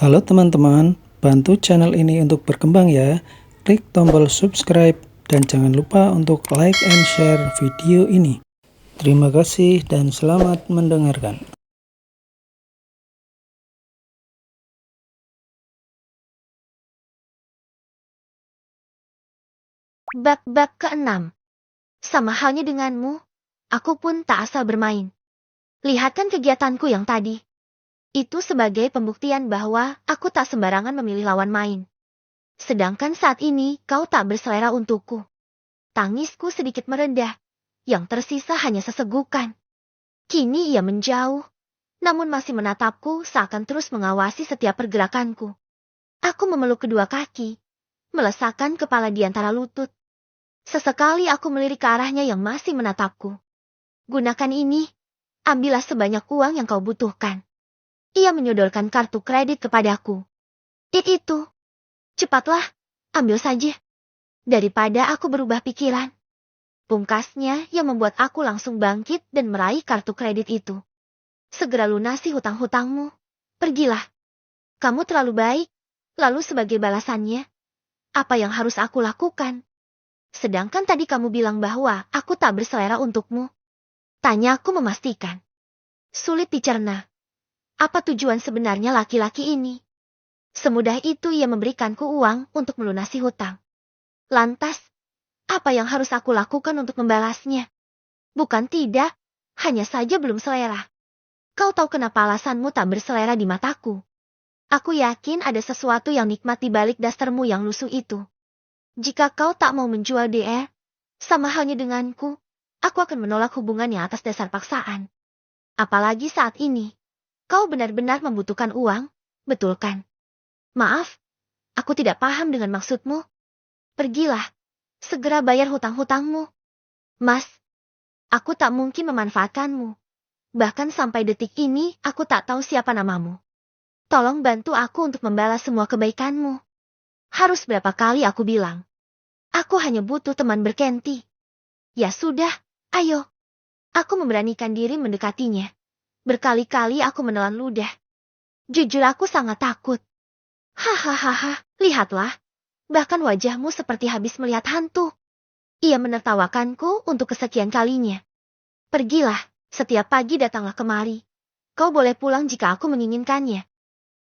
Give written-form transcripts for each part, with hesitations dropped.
Halo teman-teman, bantu channel ini untuk berkembang ya. Klik tombol subscribe dan jangan lupa untuk like and share video ini. Terima kasih dan selamat mendengarkan. Bab ke-6. Sama halnya denganmu, aku pun tak asal bermain. Lihatkan kegiatanku yang tadi. Itu sebagai pembuktian bahwa aku tak sembarangan memilih lawan main. Sedangkan saat ini kau tak berselera untukku. Tangisku sedikit merendah. Yang tersisa hanya sesegukan. Kini ia menjauh, namun masih menatapku seakan terus mengawasi setiap pergerakanku. Aku memeluk kedua kaki, meletakkan kepala di antara lutut. Sesekali aku melirik ke arahnya yang masih menatapku. Gunakan ini, ambillah sebanyak uang yang kau butuhkan. Ia menyodorkan kartu kredit kepadaku. Itu, cepatlah, ambil saja. Daripada aku berubah pikiran. Pungkasnya yang membuat aku langsung bangkit dan meraih kartu kredit itu. Segera lunasi hutang-hutangmu. Pergilah. Kamu terlalu baik. Lalu sebagai balasannya, apa yang harus aku lakukan? Sedangkan tadi kamu bilang bahwa aku tak berselera untukmu. Tanyaku memastikan. Sulit dicerna. Apa tujuan sebenarnya laki-laki ini? Semudah itu ia memberikanku uang untuk melunasi hutang. Lantas, apa yang harus aku lakukan untuk membalasnya? Bukan tidak, hanya saja belum selera. Kau tahu kenapa alasanmu tak berselera di mataku? Aku yakin ada sesuatu yang nikmat di balik dasarmu yang lusuh itu. Jika kau tak mau menjual DR, sama halnya denganku, aku akan menolak hubungannya atas dasar paksaan. Apalagi saat ini, kau benar-benar membutuhkan uang, betul kan? Maaf, aku tidak paham dengan maksudmu. Pergilah, segera bayar hutang-hutangmu. Mas, aku tak mungkin memanfaatkanmu. Bahkan sampai detik ini, aku tak tahu siapa namamu. Tolong bantu aku untuk membalas semua kebaikanmu. Harus berapa kali aku bilang? Aku hanya butuh teman berkenti. Ya sudah, ayo. Aku memberanikan diri mendekatinya. Berkali-kali aku menelan ludah. Jujur aku sangat takut. Hahaha, lihatlah. Bahkan wajahmu seperti habis melihat hantu. Ia menertawakanku untuk kesekian kalinya. Pergilah, setiap pagi datanglah kemari. Kau boleh pulang jika aku menginginkannya.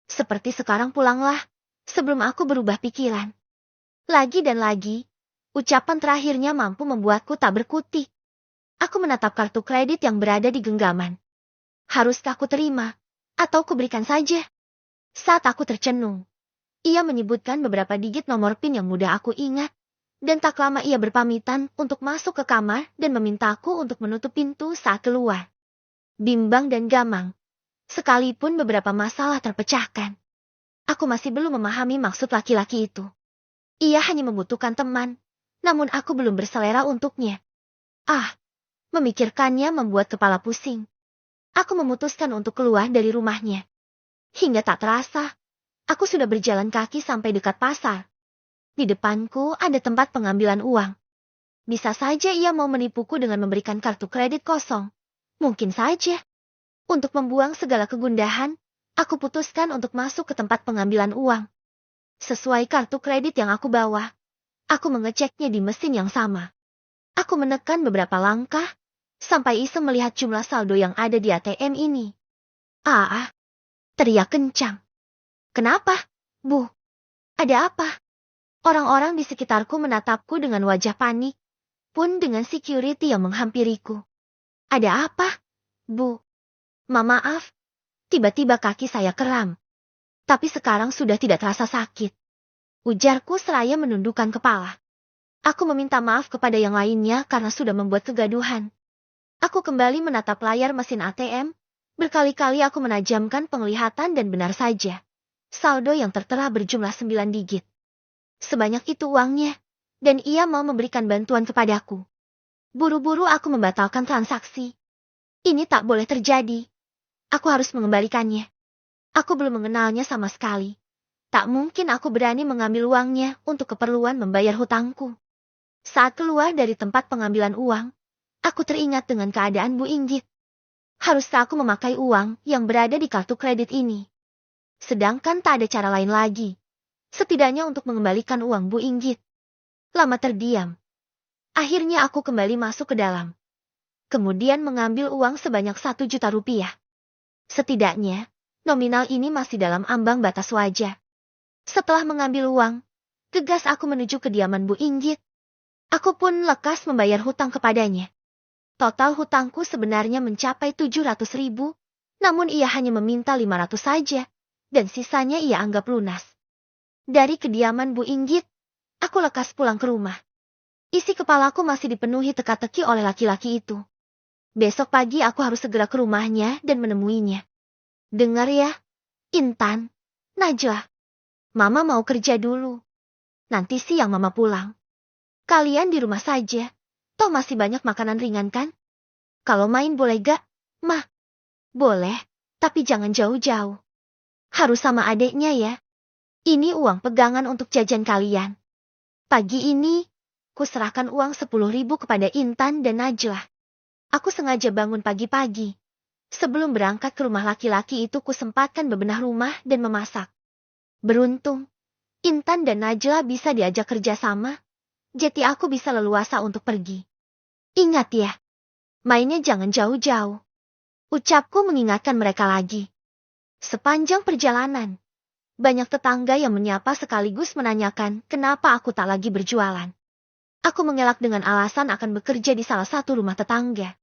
Seperti sekarang pulanglah, sebelum aku berubah pikiran. Lagi dan lagi, ucapan terakhirnya mampu membuatku tak berkutik. Aku menatap kartu kredit yang berada di genggaman. Haruskah aku terima, atau kuberikan saja? Saat aku tercenung, ia menyebutkan beberapa digit nomor PIN yang mudah aku ingat. Dan tak lama ia berpamitan untuk masuk ke kamar dan memintaku untuk menutup pintu saat keluar. Bimbang dan gamang. Sekalipun beberapa masalah terpecahkan. Aku masih belum memahami maksud laki-laki itu. Ia hanya membutuhkan teman, namun aku belum berselera untuknya. Memikirkannya membuat kepala pusing. Aku memutuskan untuk keluar dari rumahnya. Hingga tak terasa, aku sudah berjalan kaki sampai dekat pasar. Di depanku ada tempat pengambilan uang. Bisa saja ia mau menipuku dengan memberikan kartu kredit kosong. Mungkin saja. Untuk membuang segala kegundahan, aku putuskan untuk masuk ke tempat pengambilan uang. Sesuai kartu kredit yang aku bawa, aku mengeceknya di mesin yang sama. Aku menekan beberapa langkah, sampai iseng melihat jumlah saldo yang ada di ATM ini. Teriak kencang. Kenapa, Bu? Ada apa? Orang-orang di sekitarku menatapku dengan wajah panik, pun dengan security yang menghampiriku. Ada apa, Bu? Maaf, tiba-tiba kaki saya kram. Tapi sekarang sudah tidak terasa sakit. Ujarku seraya menundukkan kepala. Aku meminta maaf kepada yang lainnya karena sudah membuat kegaduhan. Aku kembali menatap layar mesin ATM, berkali-kali aku menajamkan penglihatan dan benar saja. Saldo yang tertera berjumlah 9 digit. Sebanyak itu uangnya, dan ia mau memberikan bantuan kepadaku. Buru-buru aku membatalkan transaksi. Ini tak boleh terjadi. Aku harus mengembalikannya. Aku belum mengenalnya sama sekali. Tak mungkin aku berani mengambil uangnya untuk keperluan membayar hutangku. Saat keluar dari tempat pengambilan uang, aku teringat dengan keadaan Bu Inggit. Haruskah aku memakai uang yang berada di kartu kredit ini? Sedangkan tak ada cara lain lagi. Setidaknya untuk mengembalikan uang Bu Inggit. Lama terdiam. Akhirnya aku kembali masuk ke dalam. Kemudian mengambil uang sebanyak 1 juta rupiah. Setidaknya, nominal ini masih dalam ambang batas wajar. Setelah mengambil uang, gegas aku menuju kediaman Bu Inggit. Aku pun lekas membayar hutang kepadanya. Total hutangku sebenarnya mencapai 700.000, namun ia hanya meminta 500 saja, dan sisanya ia anggap lunas. Dari kediaman Bu Inggit, aku lekas pulang ke rumah. Isi kepalaku masih dipenuhi teka-teki oleh laki-laki itu. Besok pagi aku harus segera ke rumahnya dan menemuinya. Dengar ya, Intan, Najwa. Mama mau kerja dulu. Nanti siang Mama pulang. Kalian di rumah saja. Toh masih banyak makanan ringan kan? Kalau main boleh gak, Ma? Boleh, tapi jangan jauh-jauh. Harus sama adeknya ya. Ini uang pegangan untuk jajan kalian. Pagi ini, ku serahkan uang 10.000 kepada Intan dan Najwa. Aku sengaja bangun pagi-pagi. Sebelum berangkat ke rumah laki-laki itu ku sempatkan bebenah rumah dan memasak. Beruntung, Intan dan Najwa bisa diajak kerjasama, jadi aku bisa leluasa untuk pergi. Ingat ya, mainnya jangan jauh-jauh. Ucapku mengingatkan mereka lagi. Sepanjang perjalanan, banyak tetangga yang menyapa sekaligus menanyakan kenapa aku tak lagi berjualan. Aku mengelak dengan alasan akan bekerja di salah satu rumah tetangga.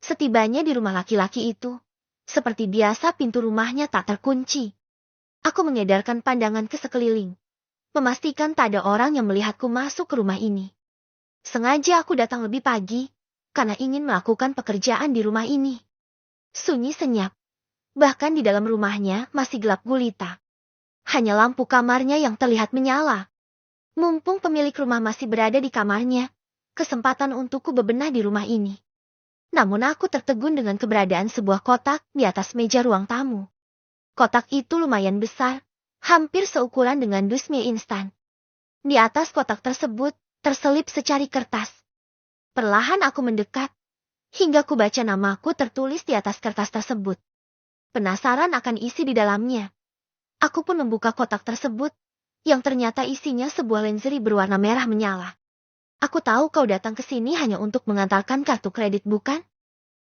Setibanya di rumah laki-laki itu, seperti biasa pintu rumahnya tak terkunci. Aku mengedarkan pandangan ke sekeliling, memastikan tak ada orang yang melihatku masuk ke rumah ini. Sengaja aku datang lebih pagi, karena ingin melakukan pekerjaan di rumah ini. Sunyi senyap, bahkan di dalam rumahnya masih gelap gulita. Hanya lampu kamarnya yang terlihat menyala. Mumpung pemilik rumah masih berada di kamarnya, kesempatan untukku bebenah di rumah ini. Namun aku tertegun dengan keberadaan sebuah kotak di atas meja ruang tamu. Kotak itu lumayan besar, hampir seukuran dengan dus mie instan. Di atas kotak tersebut, terselip secari kertas. Perlahan aku mendekat, hingga ku baca namaku tertulis di atas kertas tersebut. Penasaran akan isi di dalamnya. Aku pun membuka kotak tersebut, yang ternyata isinya sebuah lenserie berwarna merah menyala. Aku tahu kau datang ke sini hanya untuk mengantarkan kartu kredit, bukan?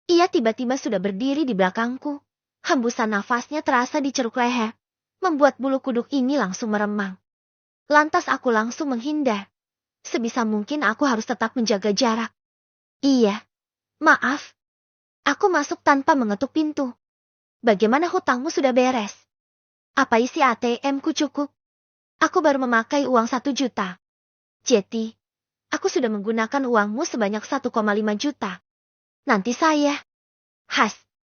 Ia tiba-tiba sudah berdiri di belakangku. Hembusan nafasnya terasa di ceruk leher, membuat bulu kuduk ini langsung meremang. Lantas aku langsung menghindar. Sebisa mungkin aku harus tetap menjaga jarak. Iya, maaf. Aku masuk tanpa mengetuk pintu. Bagaimana hutangmu sudah beres? Apa isi ATM-ku cukup? Aku baru memakai uang 1 juta. Jadi, aku sudah menggunakan uangmu sebanyak 1,5 juta. Nanti saya.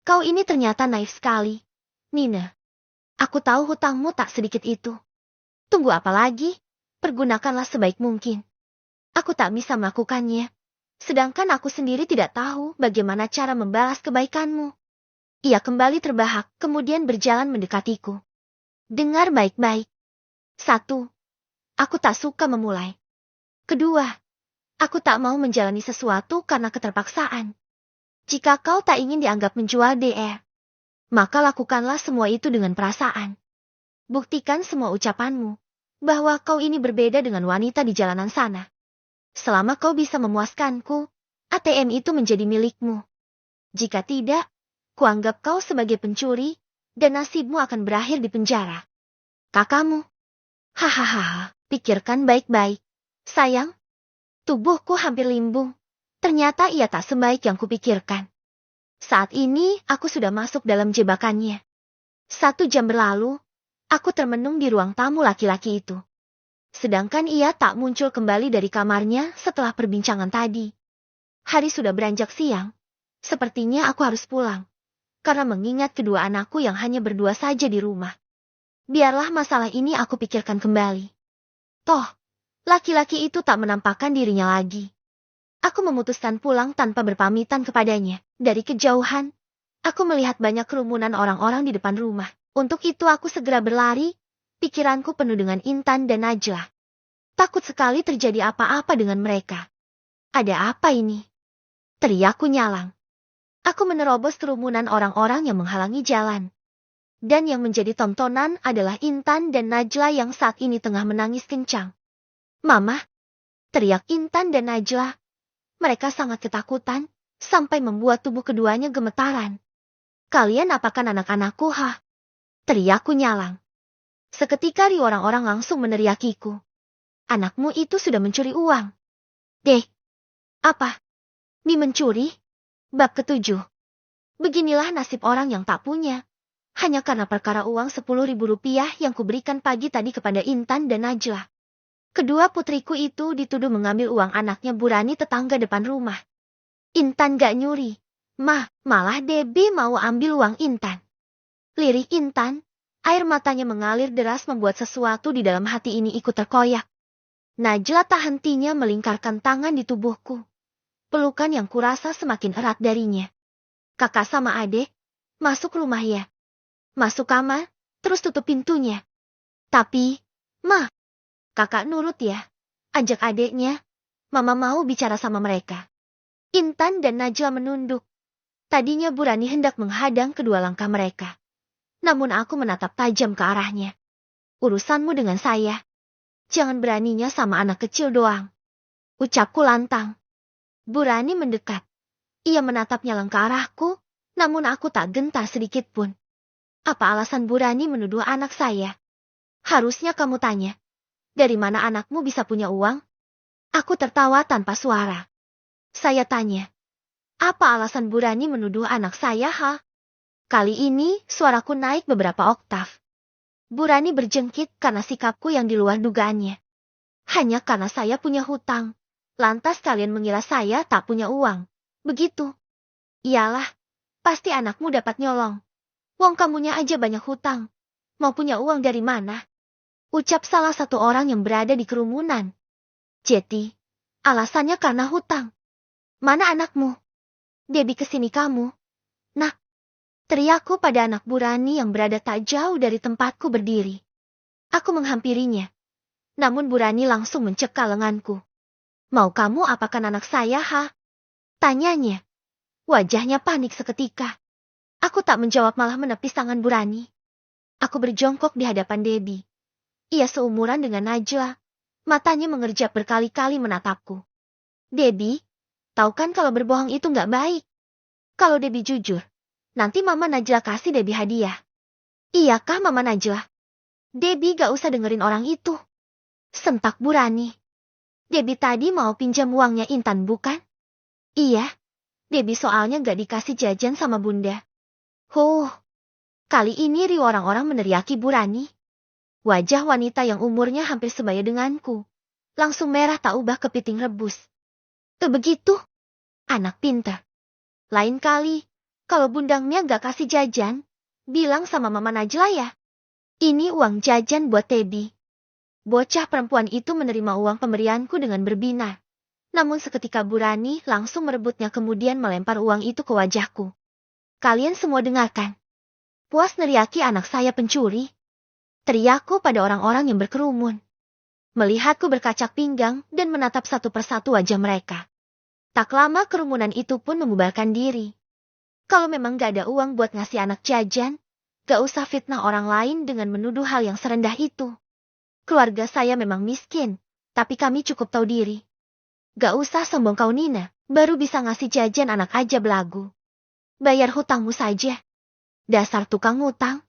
Kau ini ternyata naif sekali. Nina, aku tahu hutangmu tak sedikit itu. Tunggu apa lagi? Pergunakanlah sebaik mungkin. Aku tak bisa melakukannya. Sedangkan aku sendiri tidak tahu bagaimana cara membalas kebaikanmu. Ia kembali terbahak, kemudian berjalan mendekatiku. Dengar baik-baik. 1. Aku tak suka memulai. 2. Aku tak mau menjalani sesuatu karena keterpaksaan. Jika kau tak ingin dianggap menjual DR, maka lakukanlah semua itu dengan perasaan. Buktikan semua ucapanmu, bahwa kau ini berbeda dengan wanita di jalanan sana. Selama kau bisa memuaskanku, ATM itu menjadi milikmu. Jika tidak, kuanggap kau sebagai pencuri, dan nasibmu akan berakhir di penjara. Kakakmu. Hahaha, pikirkan baik-baik. Sayang, tubuhku hampir limbung. Ternyata ia tak sebaik yang kupikirkan. Saat ini aku sudah masuk dalam jebakannya. 1 jam berlalu, aku termenung di ruang tamu laki-laki itu. Sedangkan ia tak muncul kembali dari kamarnya setelah perbincangan tadi. Hari sudah beranjak siang. Sepertinya aku harus pulang. Karena mengingat kedua anakku yang hanya berdua saja di rumah. Biarlah masalah ini aku pikirkan kembali. Toh, laki-laki itu tak menampakkan dirinya lagi. Aku memutuskan pulang tanpa berpamitan kepadanya. Dari kejauhan, aku melihat banyak kerumunan orang-orang di depan rumah. Untuk itu aku segera berlari, pikiranku penuh dengan Intan dan Najwa. Takut sekali terjadi apa-apa dengan mereka. Ada apa ini? Teriakku nyalang. Aku menerobos kerumunan orang-orang yang menghalangi jalan. Dan yang menjadi tontonan adalah Intan dan Najla yang saat ini tengah menangis kencang. "Mama!" teriak Intan dan Najla. Mereka sangat ketakutan, sampai membuat tubuh keduanya gemetaran. "Kalian apakan anak-anakku, ha?" teriakku nyalang. Seketika orang-orang langsung meneriakiku. "Anakmu itu sudah mencuri uang." "Dek, apa? Mi mencuri?" Bab ke-7. Beginilah nasib orang yang tak punya. Hanya karena perkara uang 10.000 rupiah yang kuberikan pagi tadi kepada Intan dan Najla. Kedua putriku itu dituduh mengambil uang anaknya Burani tetangga depan rumah. Intan gak nyuri. Malah Debbie mau ambil uang Intan. Lirik Intan, air matanya mengalir deras membuat sesuatu di dalam hati ini ikut terkoyak. Najla tak hentinya melingkarkan tangan di tubuhku. Pelukan yang kurasa semakin erat darinya. "Kakak sama adik, masuk rumah ya. Masuk kamar, terus tutup pintunya. Tapi, kakak nurut ya. Ajak adiknya. Mama mau bicara sama mereka." Intan dan Najla menunduk. Tadinya Burani hendak menghadang kedua langkah mereka. Namun aku menatap tajam ke arahnya. "Urusanmu dengan saya. Jangan beraninya sama anak kecil doang," ucapku lantang. Burani mendekat. Ia menatapnya ke arahku, namun aku tak gentar sedikit pun. "Apa alasan Burani menuduh anak saya?" "Harusnya kamu tanya. Dari mana anakmu bisa punya uang?" Aku tertawa tanpa suara. Saya tanya, "Apa alasan Burani menuduh anak saya, ha?" Kali ini suaraku naik beberapa oktav. Burani berjengkit karena sikapku yang di luar dugaannya. "Hanya karena saya punya hutang. Lantas kalian mengira saya tak punya uang. Begitu?" "Iyalah, pasti anakmu dapat nyolong. Wong kamunya aja banyak hutang. Mau punya uang dari mana?" ucap salah satu orang yang berada di kerumunan. "Jeti, alasannya karena hutang." "Mana anakmu?" "Debbie kesini kamu." "Nak!" teriakku pada anak Burani yang berada tak jauh dari tempatku berdiri. Aku menghampirinya. Namun Burani langsung mencekal lenganku. "Mau kamu apakan anak saya, ha?" tanyanya. Wajahnya panik seketika. Aku tak menjawab malah menepis tangan Burani. Aku berjongkok di hadapan Debbie. Ia seumuran dengan Najla. Matanya mengerjap berkali-kali menatapku. "Debbie, tahu kan kalau berbohong itu nggak baik. Kalau Debbie jujur, nanti Mama Najla kasih Debbie hadiah." "Iyakah Mama Najla?" "Debbie gak usah dengerin orang itu," sentak Burani. "Debbie tadi mau pinjam uangnya Intan bukan?" "Iya, Debbie soalnya gak dikasih jajan sama Bunda." Kali ini orang-orang meneriaki Burani. Wajah wanita yang umurnya hampir sebaya denganku langsung merah tak ubah kepiting rebus. "Begitu? Anak pintar. Lain kali, kalau bundangnya gak kasih jajan, bilang sama Mama Najla ya. Ini uang jajan buat Debbie." Bocah perempuan itu menerima uang pemberianku dengan berbinar. Namun seketika Burani langsung merebutnya kemudian melempar uang itu ke wajahku. "Kalian semua dengarkan. Puas neriaki anak saya pencuri?" teriakku pada orang-orang yang berkerumun. Melihatku berkacak pinggang dan menatap satu persatu wajah mereka. Tak lama kerumunan itu pun membubarkan diri. Kalau memang gak ada uang buat ngasih anak jajan, gak usah fitnah orang lain dengan menuduh hal yang serendah itu. Keluarga saya memang miskin, tapi kami cukup tahu diri. Gak usah sombong kau Nina, baru bisa ngasih jajan anak aja belagu. Bayar hutangmu saja. Dasar tukang ngutang.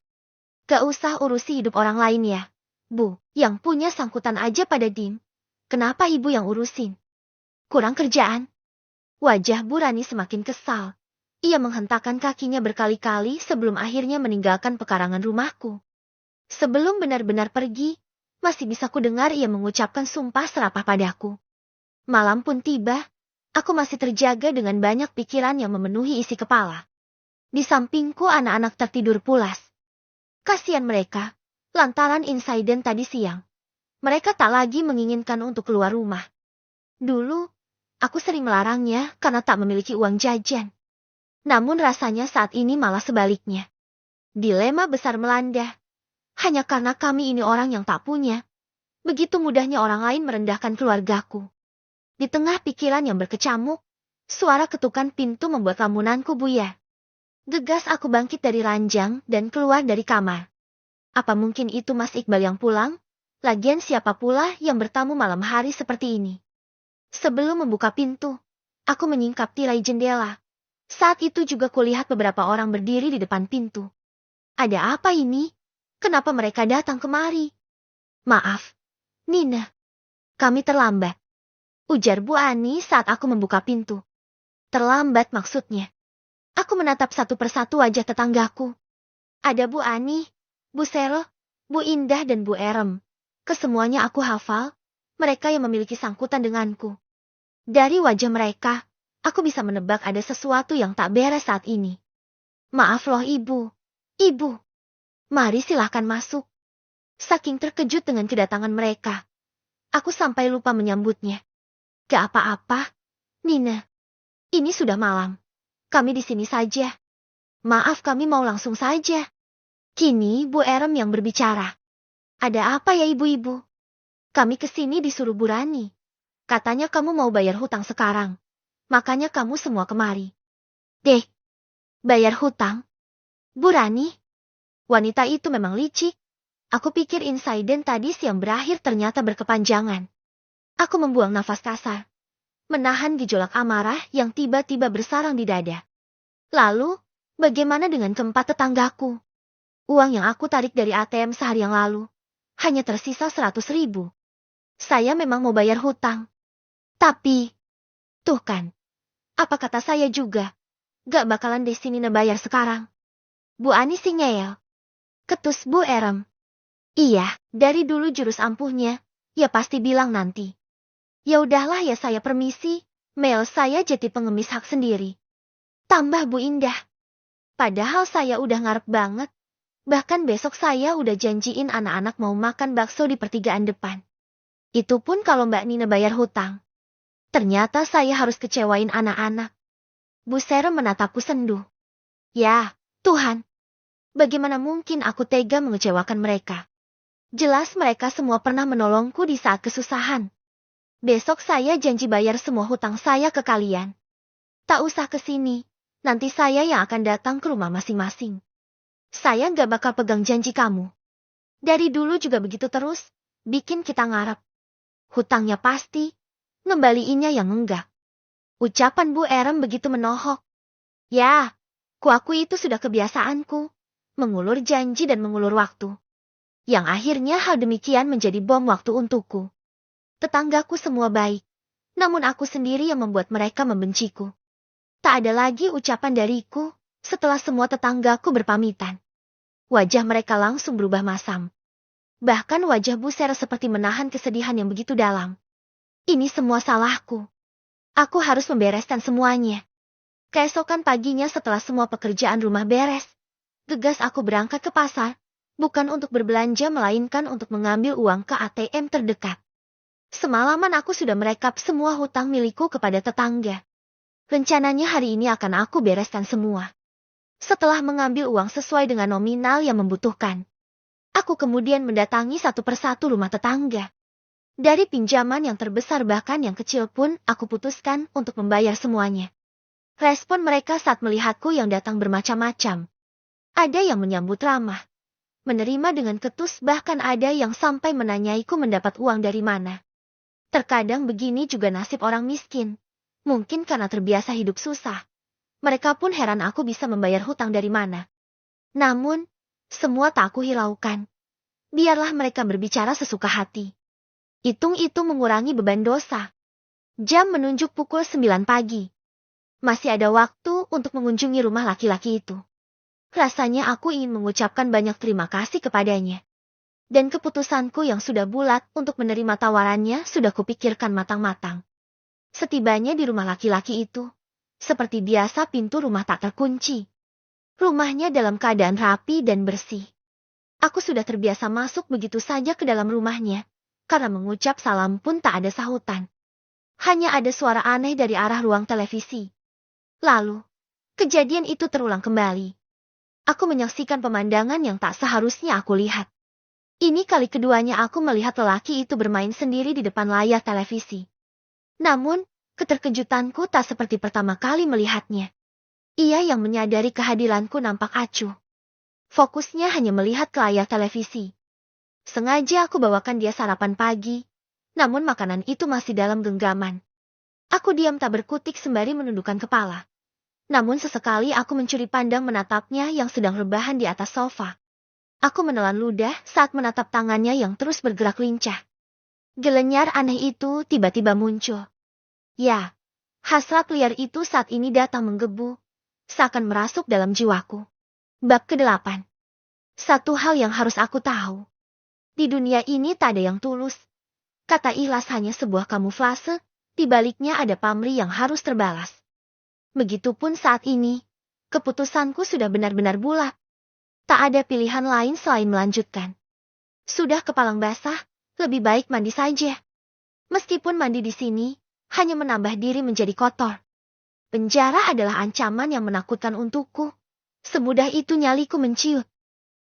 Gak usah urusi hidup orang lain ya. Bu, yang punya sangkutan aja pada diem. Kenapa ibu yang urusin? Kurang kerjaan. Wajah Burani semakin kesal. Ia menghentakkan kakinya berkali-kali sebelum akhirnya meninggalkan pekarangan rumahku. Sebelum benar-benar pergi, masih bisa kudengar ia mengucapkan sumpah serapah padaku. Malam pun tiba, aku masih terjaga dengan banyak pikiran yang memenuhi isi kepala. Di sampingku anak-anak tertidur pulas. Kasihan mereka, lantaran insiden tadi siang. Mereka tak lagi menginginkan untuk keluar rumah. Dulu, aku sering melarangnya karena tak memiliki uang jajan. Namun rasanya saat ini malah sebaliknya. Dilema besar melanda. Hanya karena kami ini orang yang tak punya. Begitu mudahnya orang lain merendahkan keluargaku. Di tengah pikiran yang berkecamuk, suara ketukan pintu membuat lamunanku buyar. Gegas aku bangkit dari ranjang dan keluar dari kamar. Apa mungkin itu Mas Iqbal yang pulang? Lagian siapa pula yang bertamu malam hari seperti ini? Sebelum membuka pintu, aku menyingkap tirai jendela. Saat itu juga kulihat beberapa orang berdiri di depan pintu. Ada apa ini? Kenapa mereka datang kemari? Maaf, Nina. Kami terlambat. Ujar Bu Ani saat aku membuka pintu. Terlambat maksudnya. Aku menatap satu persatu wajah tetanggaku. Ada Bu Ani, Bu Sero, Bu Indah dan Bu Erem. Kesemuanya aku hafal, mereka yang memiliki sangkutan denganku. Dari wajah mereka, aku bisa menebak ada sesuatu yang tak beres saat ini. Maaf loh Ibu. Ibu. Mari silahkan masuk. Saking terkejut dengan kedatangan mereka, aku sampai lupa menyambutnya. Gak apa-apa, Nina. Ini sudah malam. Kami di sini saja. Maaf kami mau langsung saja. Kini Bu Erem yang berbicara. Ada apa ya ibu-ibu? Kami kesini disuruh Bu Rani. Katanya kamu mau bayar hutang sekarang. Makanya kamu semua kemari. Dek, bayar hutang? Bu Rani? Wanita itu memang licik. Aku pikir insiden tadi siang berakhir ternyata berkepanjangan. Aku membuang nafas kasar. Menahan gejolak amarah yang tiba-tiba bersarang di dada. Lalu, bagaimana dengan keempat tetanggaku? Uang yang aku tarik dari ATM sehari yang lalu, hanya tersisa 100.000. Saya memang mau bayar hutang. Tapi, tuh kan, apa kata saya juga, gak bakalan deh sini bayar sekarang. Bu Ani sih ngeyel. Ketus Bu Erem. Iya, dari dulu jurus ampuhnya, ya pasti bilang nanti. Ya udahlah ya saya permisi, mail saya jadi pengemis hak sendiri. Tambah Bu Indah. Padahal saya udah ngarep banget. Bahkan besok saya udah janjiin anak-anak mau makan bakso di pertigaan depan. Itu pun kalau Mbak Nina bayar hutang. Ternyata saya harus kecewain anak-anak. Bu Sera menatapku sendu. Ya, Tuhan. Bagaimana mungkin aku tega mengecewakan mereka? Jelas mereka semua pernah menolongku di saat kesusahan. Besok saya janji bayar semua hutang saya ke kalian. Tak usah ke sini, nanti saya yang akan datang ke rumah masing-masing. Saya gak bakal pegang janji kamu. Dari dulu juga begitu terus, bikin kita ngarep. Hutangnya pasti, ngembaliinnya yang enggak. Ucapan Bu Erem begitu menohok. Ya, kuakui itu sudah kebiasaanku, mengulur janji dan mengulur waktu. Yang akhirnya hal demikian menjadi bom waktu untukku. Tetanggaku semua baik, namun aku sendiri yang membuat mereka membenciku. Tak ada lagi ucapan dariku, setelah semua tetanggaku berpamitan. Wajah mereka langsung berubah masam. Bahkan wajah Bu Sera seperti menahan kesedihan yang begitu dalam. Ini semua salahku. Aku harus membereskan semuanya. Keesokan paginya setelah semua pekerjaan rumah beres, gegas aku berangkat ke pasar, bukan untuk berbelanja melainkan untuk mengambil uang ke ATM terdekat. Semalaman aku sudah merekap semua hutang milikku kepada tetangga. Rencananya hari ini akan aku bereskan semua. Setelah mengambil uang sesuai dengan nominal yang membutuhkan, aku kemudian mendatangi satu persatu rumah tetangga. Dari pinjaman yang terbesar bahkan yang kecil pun aku putuskan untuk membayar semuanya. Respon mereka saat melihatku yang datang bermacam-macam. Ada yang menyambut ramah, menerima dengan ketus, bahkan ada yang sampai menanyaiku mendapat uang dari mana. Terkadang begini juga nasib orang miskin. Mungkin karena terbiasa hidup susah. Mereka pun heran aku bisa membayar hutang dari mana. Namun, semua tak aku hiraukan. Biarlah mereka berbicara sesuka hati. Hitung-hitung mengurangi beban dosa. Jam menunjuk pukul 9 pagi. Masih ada waktu untuk mengunjungi rumah laki-laki itu. Rasanya aku ingin mengucapkan banyak terima kasih kepadanya. Dan keputusanku yang sudah bulat untuk menerima tawarannya sudah kupikirkan matang-matang. Setibanya di rumah laki-laki itu, seperti biasa pintu rumah tak terkunci. Rumahnya dalam keadaan rapi dan bersih. Aku sudah terbiasa masuk begitu saja ke dalam rumahnya, karena mengucap salam pun tak ada sahutan. Hanya ada suara aneh dari arah ruang televisi. Lalu, kejadian itu terulang kembali. Aku menyaksikan pemandangan yang tak seharusnya aku lihat. Ini kali keduanya aku melihat lelaki itu bermain sendiri di depan layar televisi. Namun, keterkejutanku tak seperti pertama kali melihatnya. Ia yang menyadari kehadiranku nampak acuh. Fokusnya hanya melihat ke layar televisi. Sengaja aku bawakan dia sarapan pagi, namun makanan itu masih dalam genggaman. Aku diam tak berkutik sembari menundukkan kepala. Namun sesekali aku mencuri pandang menatapnya yang sedang rebahan di atas sofa. Aku menelan ludah saat menatap tangannya yang terus bergerak lincah. Gelenyar aneh itu tiba-tiba muncul. Ya, hasrat liar itu saat ini datang menggebu, seakan merasuk dalam jiwaku. Bab ke-8. Satu hal yang harus aku tahu. Di dunia ini tak ada yang tulus. Kata ikhlas hanya sebuah kamuflase, di baliknya ada pamrih yang harus terbalas. Begitupun saat ini, keputusanku sudah benar-benar bulat. Tak ada pilihan lain selain melanjutkan. Sudah kepalang basah, lebih baik mandi saja. Meskipun mandi di sini, hanya menambah diri menjadi kotor. Penjara adalah ancaman yang menakutkan untukku. Semudah itu nyaliku menciut.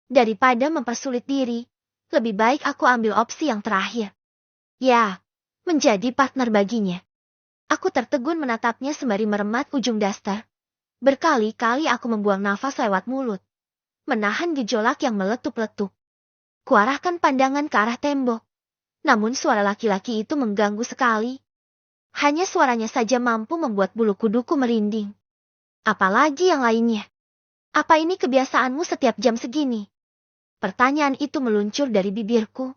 Daripada mempersulit diri, lebih baik aku ambil opsi yang terakhir. Ya, menjadi partner baginya. Aku tertegun menatapnya sembari meremat ujung daster. Berkali-kali aku membuang nafas lewat mulut. Menahan gejolak yang meletup-letup. Kuarahkan pandangan ke arah tembok. Namun suara laki-laki itu mengganggu sekali. Hanya suaranya saja mampu membuat bulu kuduku merinding. Apalagi yang lainnya. Apa ini kebiasaanmu setiap jam segini? Pertanyaan itu meluncur dari bibirku.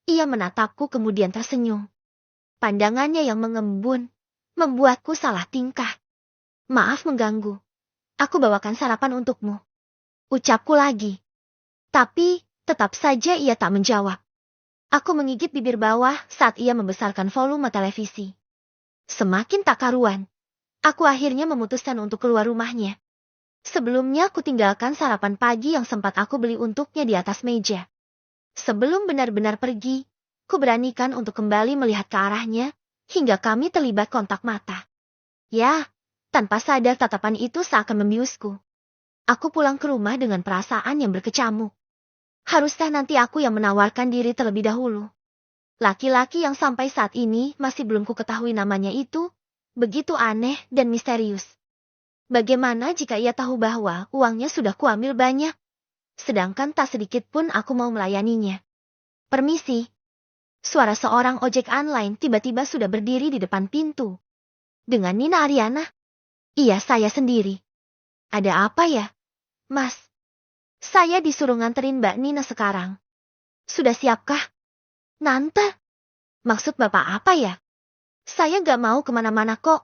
Ia menatapku kemudian tersenyum. Pandangannya yang mengembun, membuatku salah tingkah. Maaf mengganggu. Aku bawakan sarapan untukmu. Ucapku lagi. Tapi, tetap saja ia tak menjawab. Aku menggigit bibir bawah saat ia membesarkan volume televisi. Semakin tak karuan. Aku akhirnya memutuskan untuk keluar rumahnya. Sebelumnya aku tinggalkan sarapan pagi yang sempat aku beli untuknya di atas meja. Sebelum benar-benar pergi, ku beranikan untuk kembali melihat ke arahnya, hingga kami terlibat kontak mata. Ya, tanpa sadar tatapan itu seakan membiusku. Aku pulang ke rumah dengan perasaan yang berkecamuk. Haruskah nanti aku yang menawarkan diri terlebih dahulu? Laki-laki yang sampai saat ini masih belum ku ketahui namanya itu, begitu aneh dan misterius. Bagaimana jika ia tahu bahwa uangnya sudah kuambil banyak, sedangkan tak sedikit pun aku mau melayaninya. Permisi. Suara seorang ojek online tiba-tiba sudah berdiri di depan pintu. Dengan Nina Ariana? Iya, saya sendiri. Ada apa ya? Mas, saya disuruh nganterin Mbak Nina sekarang. Sudah siapkah? Nante? Maksud Bapak apa ya? Saya gak mau kemana-mana kok.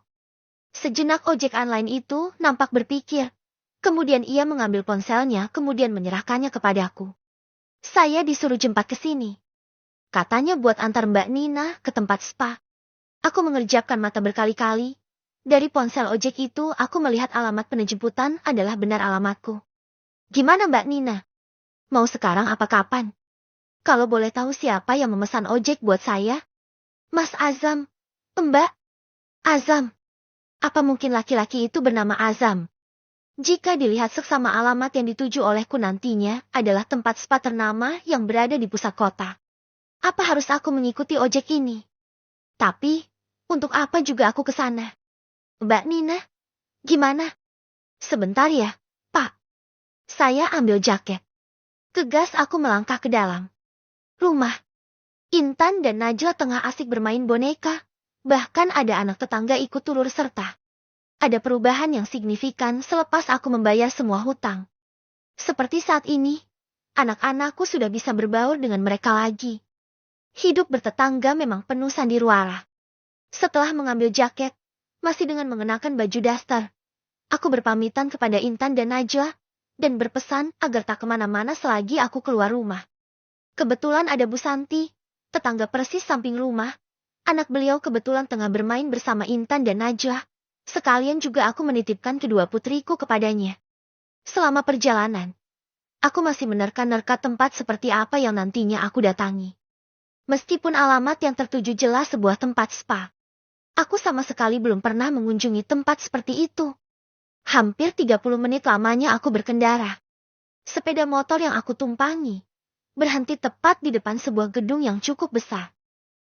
Sejenak ojek online itu nampak berpikir. Kemudian ia mengambil ponselnya kemudian menyerahkannya kepadaku. Saya disuruh jemput ke sini. Katanya buat antar Mbak Nina ke tempat spa. Aku mengerjapkan mata berkali-kali. Dari ponsel ojek itu aku melihat alamat penjemputan adalah benar alamatku. Gimana Mbak Nina? Mau sekarang apa kapan? Kalau boleh tahu siapa yang memesan ojek buat saya? Mas Azam. Mbak Azam. Apa mungkin laki-laki itu bernama Azam? Jika dilihat seksama alamat yang dituju olehku nantinya adalah tempat spa ternama yang berada di pusat kota. Apa harus aku mengikuti ojek ini? Tapi, untuk apa juga aku ke sana? Mbak Nina, gimana? Sebentar ya, Pak. Saya ambil jaket. Tegas aku melangkah ke dalam rumah. Intan dan Najla tengah asik bermain boneka. Bahkan ada anak tetangga ikut turut serta. Ada perubahan yang signifikan selepas aku membayar semua hutang. Seperti saat ini, anak-anakku sudah bisa berbaur dengan mereka lagi. Hidup bertetangga memang penuh sandiwara. Setelah mengambil jaket, masih dengan mengenakan baju daster, aku berpamitan kepada Intan dan Najla, dan berpesan agar tak kemana-mana selagi aku keluar rumah. Kebetulan ada Bu Santi, tetangga persis samping rumah. Anak beliau kebetulan tengah bermain bersama Intan dan Najla. Sekalian juga aku menitipkan kedua putriku kepadanya. Selama perjalanan, aku masih menerka-nerka tempat seperti apa yang nantinya aku datangi. Meskipun alamat yang tertuju jelas sebuah tempat spa, aku sama sekali belum pernah mengunjungi tempat seperti itu. Hampir 30 menit lamanya aku berkendara. Sepeda motor yang aku tumpangi berhenti tepat di depan sebuah gedung yang cukup besar.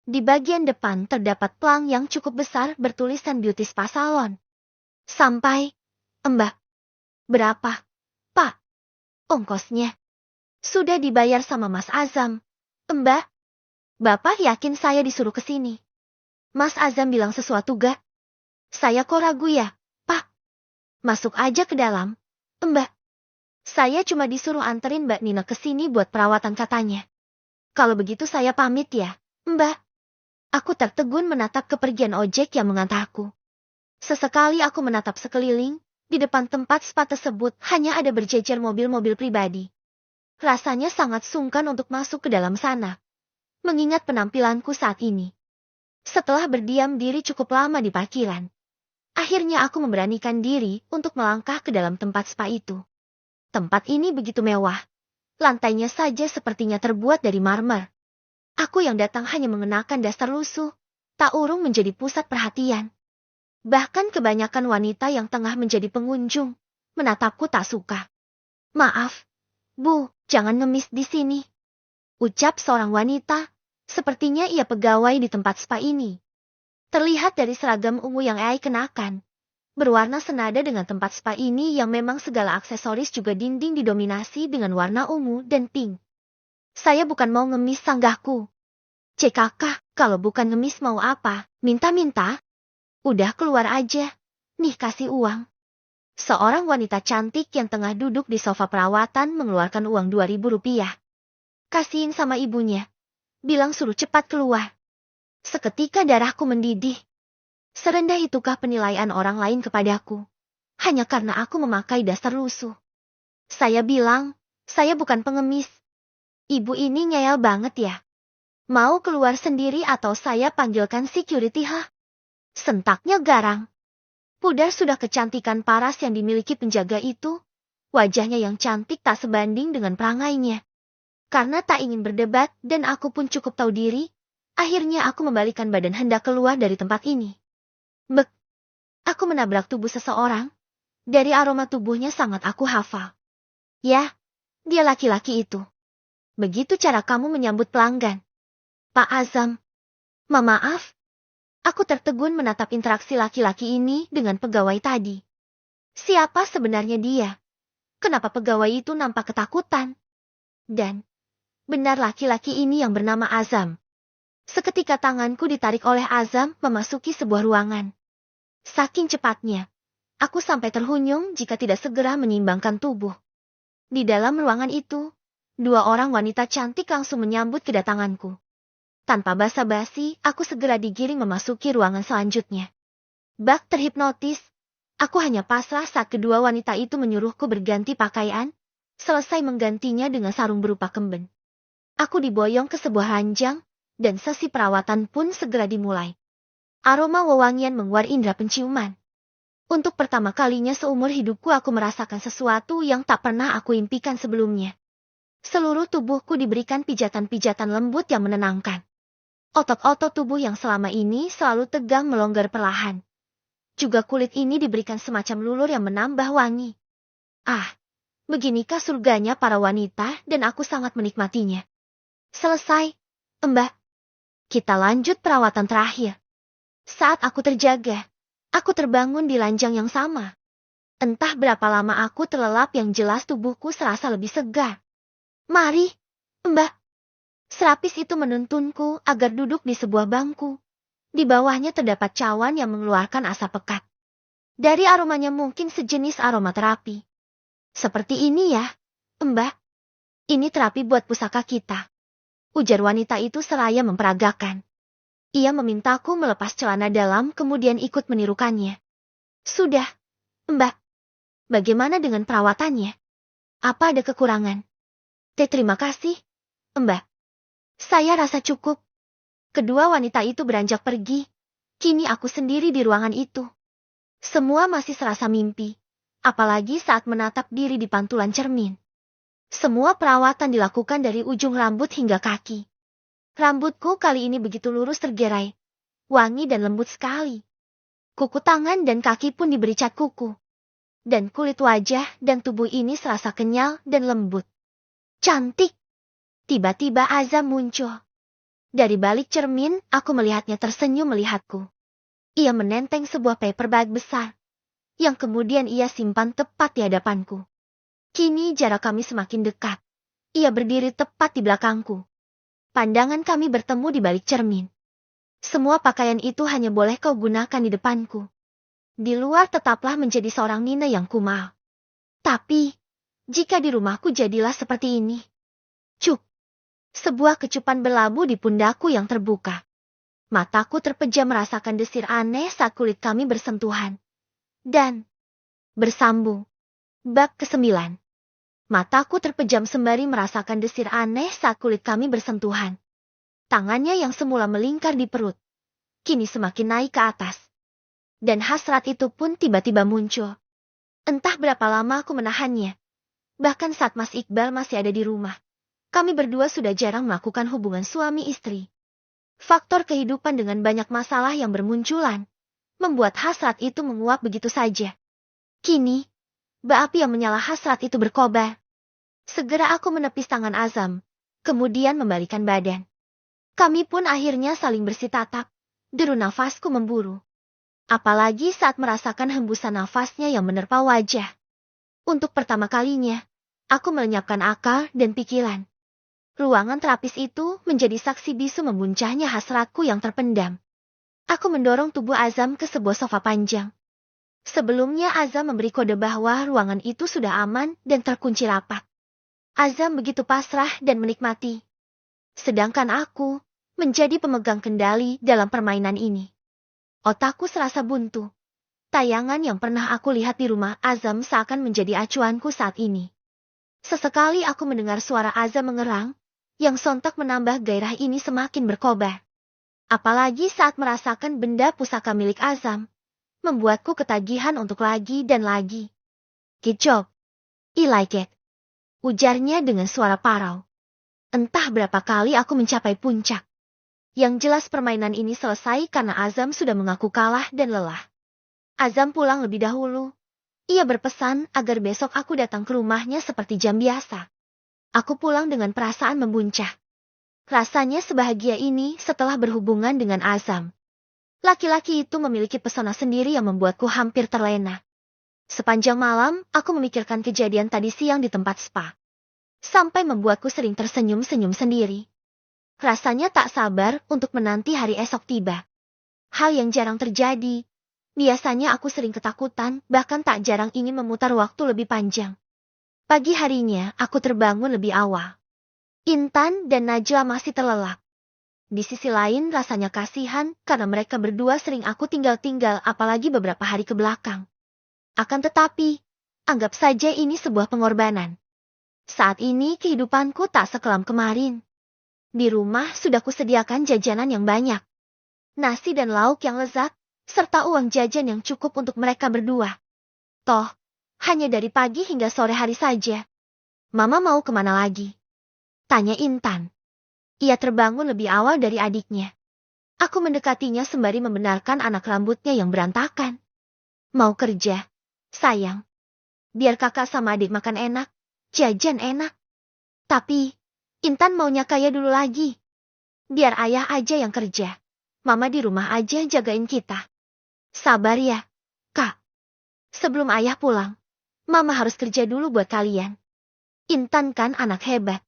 Di bagian depan terdapat plang yang cukup besar bertulisan Beauty Spa Salon. Sampai, Mbak, Berapa, Pak? Ongkosnya? Sudah dibayar sama Mas Azam. Mbak, Bapak yakin saya disuruh ke sini? Mas Azam bilang sesuatu gak? Saya kok ragu ya, Pak? Masuk aja ke dalam, Mbak. Saya cuma disuruh anterin Mbak Nina ke sini buat perawatan katanya. Kalau begitu saya pamit ya, Mbak. Aku tertegun menatap kepergian ojek yang mengantarku. Sesekali aku menatap sekeliling, di depan tempat spa tersebut hanya ada berjejer mobil-mobil pribadi. Rasanya sangat sungkan untuk masuk ke dalam sana, mengingat penampilanku saat ini. Setelah berdiam diri cukup lama di parkiran, akhirnya aku memberanikan diri untuk melangkah ke dalam tempat spa itu. Tempat ini begitu mewah. Lantainya saja sepertinya terbuat dari marmer. Aku yang datang hanya mengenakan dasar lusuh, tak urung menjadi pusat perhatian. Bahkan kebanyakan wanita yang tengah menjadi pengunjung menatapku tak suka. Maaf, Bu, jangan ngemis di sini, ucap seorang wanita. Sepertinya ia pegawai di tempat spa ini. Terlihat dari seragam ungu yang ia kenakan, berwarna senada dengan tempat spa ini yang memang segala aksesoris juga dinding didominasi dengan warna ungu dan pink. Saya bukan mau ngemis sanggahku. CKK, kalau bukan ngemis mau apa? Minta-minta? Udah keluar aja. Nih kasih uang. Seorang wanita cantik yang tengah duduk di sofa perawatan mengeluarkan uang Rp2.000. Kasihin sama ibunya. Bilang suruh cepat keluar. Seketika darahku mendidih. Serendah itukah penilaian orang lain kepadaku? Hanya karena aku memakai dasar lusuh. Saya bilang, saya bukan pengemis. Ibu ini ngeyel banget ya. Mau keluar sendiri atau saya panggilkan security ha? Sentaknya garang. Pudar sudah kecantikan paras yang dimiliki penjaga itu. Wajahnya yang cantik tak sebanding dengan perangainya. Karena tak ingin berdebat dan aku pun cukup tahu diri, akhirnya aku membalikkan badan hendak keluar dari tempat ini. Bek, aku menabrak tubuh seseorang. Dari aroma tubuhnya sangat aku hafal. Ya, dia laki-laki itu. Begitu cara kamu menyambut pelanggan. Pak Azam. Maaf. Aku tertegun menatap interaksi laki-laki ini dengan pegawai tadi. Siapa sebenarnya dia? Kenapa pegawai itu nampak ketakutan? Dan benar laki-laki ini yang bernama Azam. Seketika tanganku ditarik oleh Azam memasuki sebuah ruangan. Saking cepatnya, aku sampai terhuyung jika tidak segera menyeimbangkan tubuh. Di dalam ruangan itu, dua orang wanita cantik langsung menyambut kedatanganku. Tanpa basa-basi, aku segera digiring memasuki ruangan selanjutnya. Bak terhipnotis, aku hanya pasrah saat kedua wanita itu menyuruhku berganti pakaian, selesai menggantinya dengan sarung berupa kemben. Aku diboyong ke sebuah ranjang, dan sesi perawatan pun segera dimulai. Aroma wewangian menguar indera penciuman. Untuk pertama kalinya seumur hidupku aku merasakan sesuatu yang tak pernah aku impikan sebelumnya. Seluruh tubuhku diberikan pijatan-pijatan lembut yang menenangkan. Otot-otot tubuh yang selama ini selalu tegang melonggar perlahan. Juga kulit ini diberikan semacam lulur yang menambah wangi. Ah, beginikah surganya para wanita dan aku sangat menikmatinya. Selesai, Mbak. Kita lanjut perawatan terakhir. Saat aku terjaga, aku terbangun di ranjang yang sama. Entah berapa lama aku terlelap yang jelas tubuhku serasa lebih segar. Mari, Mbak. Serapis itu menuntunku agar duduk di sebuah bangku. Di bawahnya terdapat cawan yang mengeluarkan asap pekat. Dari aromanya mungkin sejenis aroma terapi. Seperti ini ya, Mbak. Ini terapi buat pusaka kita. Ujar wanita itu seraya memperagakan. Ia memintaku melepas celana dalam kemudian ikut menirukannya. Sudah, Mbak. Bagaimana dengan perawatannya? Apa ada kekurangan? Terima kasih, Mbak. Saya rasa cukup. Kedua wanita itu beranjak pergi. Kini aku sendiri di ruangan itu. Semua masih serasa mimpi. Apalagi saat menatap diri di pantulan cermin. Semua perawatan dilakukan dari ujung rambut hingga kaki. Rambutku kali ini begitu lurus tergerai. Wangi dan lembut sekali. Kuku tangan dan kaki pun diberi cat kuku. Dan kulit wajah dan tubuh ini serasa kenyal dan lembut. Cantik. Tiba-tiba Azam muncul. Dari balik cermin, aku melihatnya tersenyum melihatku. Ia menenteng sebuah paper bag besar. yang kemudian ia simpan tepat di hadapanku. Kini jarak kami semakin dekat. Ia berdiri tepat di belakangku. Pandangan kami bertemu di balik cermin. Semua pakaian itu hanya boleh kau gunakan di depanku. Di luar tetaplah menjadi seorang Nina yang kumal. Tapi, jika di rumahku jadilah seperti ini. Cuk! Sebuah kecupan berlabuh di pundakku yang terbuka. Mataku terpejam merasakan desir aneh saat kulit kami bersentuhan. Dan bersambung. Bab ke-9. Mataku terpejam sembari merasakan desir aneh saat kulit kami bersentuhan. Tangannya yang semula melingkar di perut, kini semakin naik ke atas. Dan hasrat itu pun tiba-tiba muncul. Entah berapa lama aku menahannya. Bahkan saat Mas Iqbal masih ada di rumah, kami berdua sudah jarang melakukan hubungan suami istri. Faktor kehidupan dengan banyak masalah yang bermunculan, membuat hasrat itu menguap begitu saja. Kini, bara api yang menyala hasrat itu berkobar. Segera aku menepis tangan Azam, kemudian membalikan badan. Kami pun akhirnya saling bersitatap. Deru nafasku memburu. Apalagi saat merasakan hembusan nafasnya yang menerpa wajah. Untuk pertama kalinya, aku melenyapkan akal dan pikiran. Ruangan terapis itu menjadi saksi bisu membuncahnya hasratku yang terpendam. Aku mendorong tubuh Azam ke sebuah sofa panjang. Sebelumnya Azam memberi kode bahwa ruangan itu sudah aman dan terkunci rapat. Azam begitu pasrah dan menikmati. Sedangkan aku menjadi pemegang kendali dalam permainan ini. Otakku serasa buntu. Tayangan yang pernah aku lihat di rumah Azam seakan menjadi acuanku saat ini. Sesekali aku mendengar suara Azam mengerang, yang sontak menambah gairah ini semakin berkobar. Apalagi saat merasakan benda pusaka milik Azam, membuatku ketagihan untuk lagi dan lagi. Good job. I like it. Ujarnya dengan suara parau. Entah berapa kali aku mencapai puncak. Yang jelas permainan ini selesai karena Azam sudah mengaku kalah dan lelah. Azam pulang lebih dahulu. Ia berpesan agar besok aku datang ke rumahnya seperti jam biasa. Aku pulang dengan perasaan membuncah. Rasanya sebahagia ini setelah berhubungan dengan Azam. Laki-laki itu memiliki pesona sendiri yang membuatku hampir terlena. Sepanjang malam, aku memikirkan kejadian tadi siang di tempat spa. Sampai membuatku sering tersenyum-senyum sendiri. Rasanya tak sabar untuk menanti hari esok tiba. Hal yang jarang terjadi. Biasanya aku sering ketakutan, bahkan tak jarang ingin memutar waktu lebih panjang. Pagi harinya, aku terbangun lebih awal. Intan dan Najla masih terlelap. Di sisi lain rasanya kasihan karena mereka berdua sering aku tinggal-tinggal apalagi beberapa hari ke belakang. Akan tetapi, anggap saja ini sebuah pengorbanan. Saat ini kehidupanku tak sekelam kemarin. Di rumah sudah kusediakan jajanan yang banyak. Nasi dan lauk yang lezat, serta uang jajan yang cukup untuk mereka berdua. Toh, hanya dari pagi hingga sore hari saja. Mama mau kemana lagi? Tanya Intan. Ia terbangun lebih awal dari adiknya. Aku mendekatinya sembari membenarkan anak rambutnya yang berantakan. Mau kerja, sayang. Biar kakak sama adik makan enak, jajan enak. Tapi, Intan maunya kaya dulu lagi. Biar ayah aja yang kerja. Mama di rumah aja jagain kita. Sabar ya, Kak. Sebelum ayah pulang, Mama harus kerja dulu buat kalian. Intan kan anak hebat.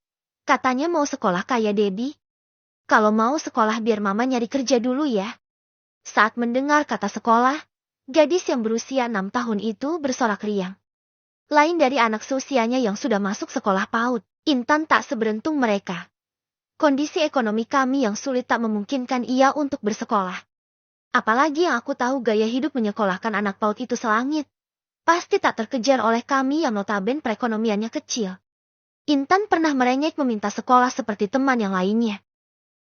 Katanya mau sekolah kayak Debbie. Kalau mau sekolah biar Mama nyari kerja dulu ya. Saat mendengar kata sekolah, gadis yang berusia 6 tahun itu bersorak riang. Lain dari anak seusianya yang sudah masuk sekolah PAUD, Intan tak seberuntung mereka. Kondisi ekonomi kami yang sulit tak memungkinkan ia untuk bersekolah. Apalagi yang aku tahu gaya hidup menyekolahkan anak PAUD itu selangit. Pasti tak terkejar oleh kami yang notaben perekonomiannya kecil. Intan pernah merengek meminta sekolah seperti teman yang lainnya.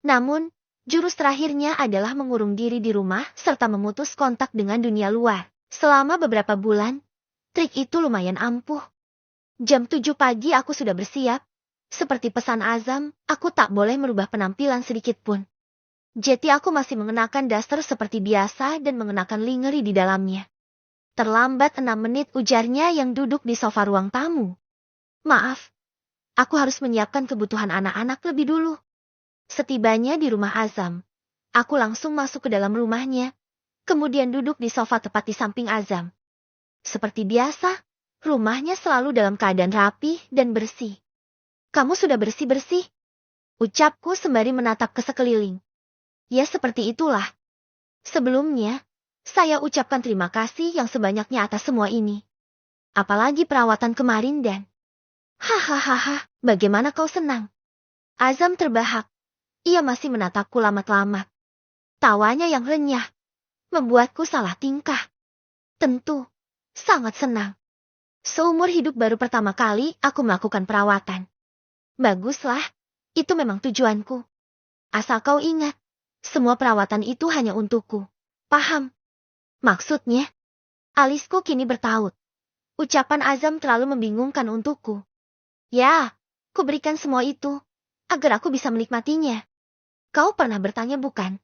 Namun, jurus terakhirnya adalah mengurung diri di rumah serta memutus kontak dengan dunia luar. Selama beberapa bulan, trik itu lumayan ampuh. Jam 7 pagi aku sudah bersiap. Seperti pesan Azam, aku tak boleh merubah penampilan sedikit pun. Jadi aku masih mengenakan daster seperti biasa dan mengenakan lingerie di dalamnya. Terlambat 6 menit ujarnya yang duduk di sofa ruang tamu. Maaf, aku harus menyiapkan kebutuhan anak-anak lebih dulu. Setibanya di rumah Azam, aku langsung masuk ke dalam rumahnya, kemudian duduk di sofa tepat di samping Azam. Seperti biasa, rumahnya selalu dalam keadaan rapi dan bersih. Kamu sudah bersih-bersih? Ucapku sembari menatap ke sekeliling. Ya seperti itulah. Sebelumnya, saya ucapkan terima kasih yang sebanyaknya atas semua ini. Apalagi perawatan kemarin dan... Hahaha, bagaimana kau senang? Azam terbahak. Ia masih menatapku lama-lama. Tawanya yang renyah membuatku salah tingkah. Tentu, sangat senang. Seumur hidup baru pertama kali aku melakukan perawatan. Baguslah, itu memang tujuanku. Asal kau ingat, semua perawatan itu hanya untukku. Paham? Maksudnya? Alisku kini bertaut. Ucapan Azam terlalu membingungkan untukku. Ya, kuberikan semua itu, agar aku bisa menikmatinya. Kau pernah bertanya bukan?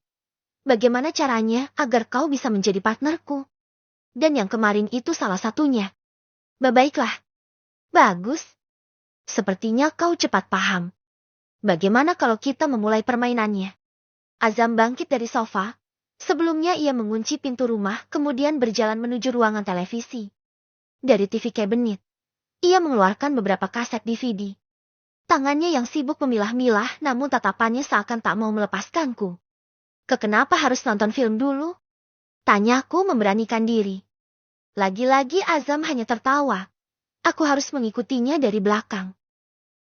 Bagaimana caranya agar kau bisa menjadi partnerku? Dan yang kemarin itu salah satunya. Baiklah. Bagus. Sepertinya kau cepat paham. Bagaimana kalau kita memulai permainannya? Azam bangkit dari sofa. Sebelumnya ia mengunci pintu rumah, kemudian berjalan menuju ruangan televisi. Dari TV kabinet, ia mengeluarkan beberapa kaset DVD. Tangannya yang sibuk memilah-milah, namun tatapannya seakan tak mau melepaskanku. Kenapa harus nonton film dulu? Tanyaku memberanikan diri. Lagi-lagi Azam hanya tertawa. Aku harus mengikutinya dari belakang.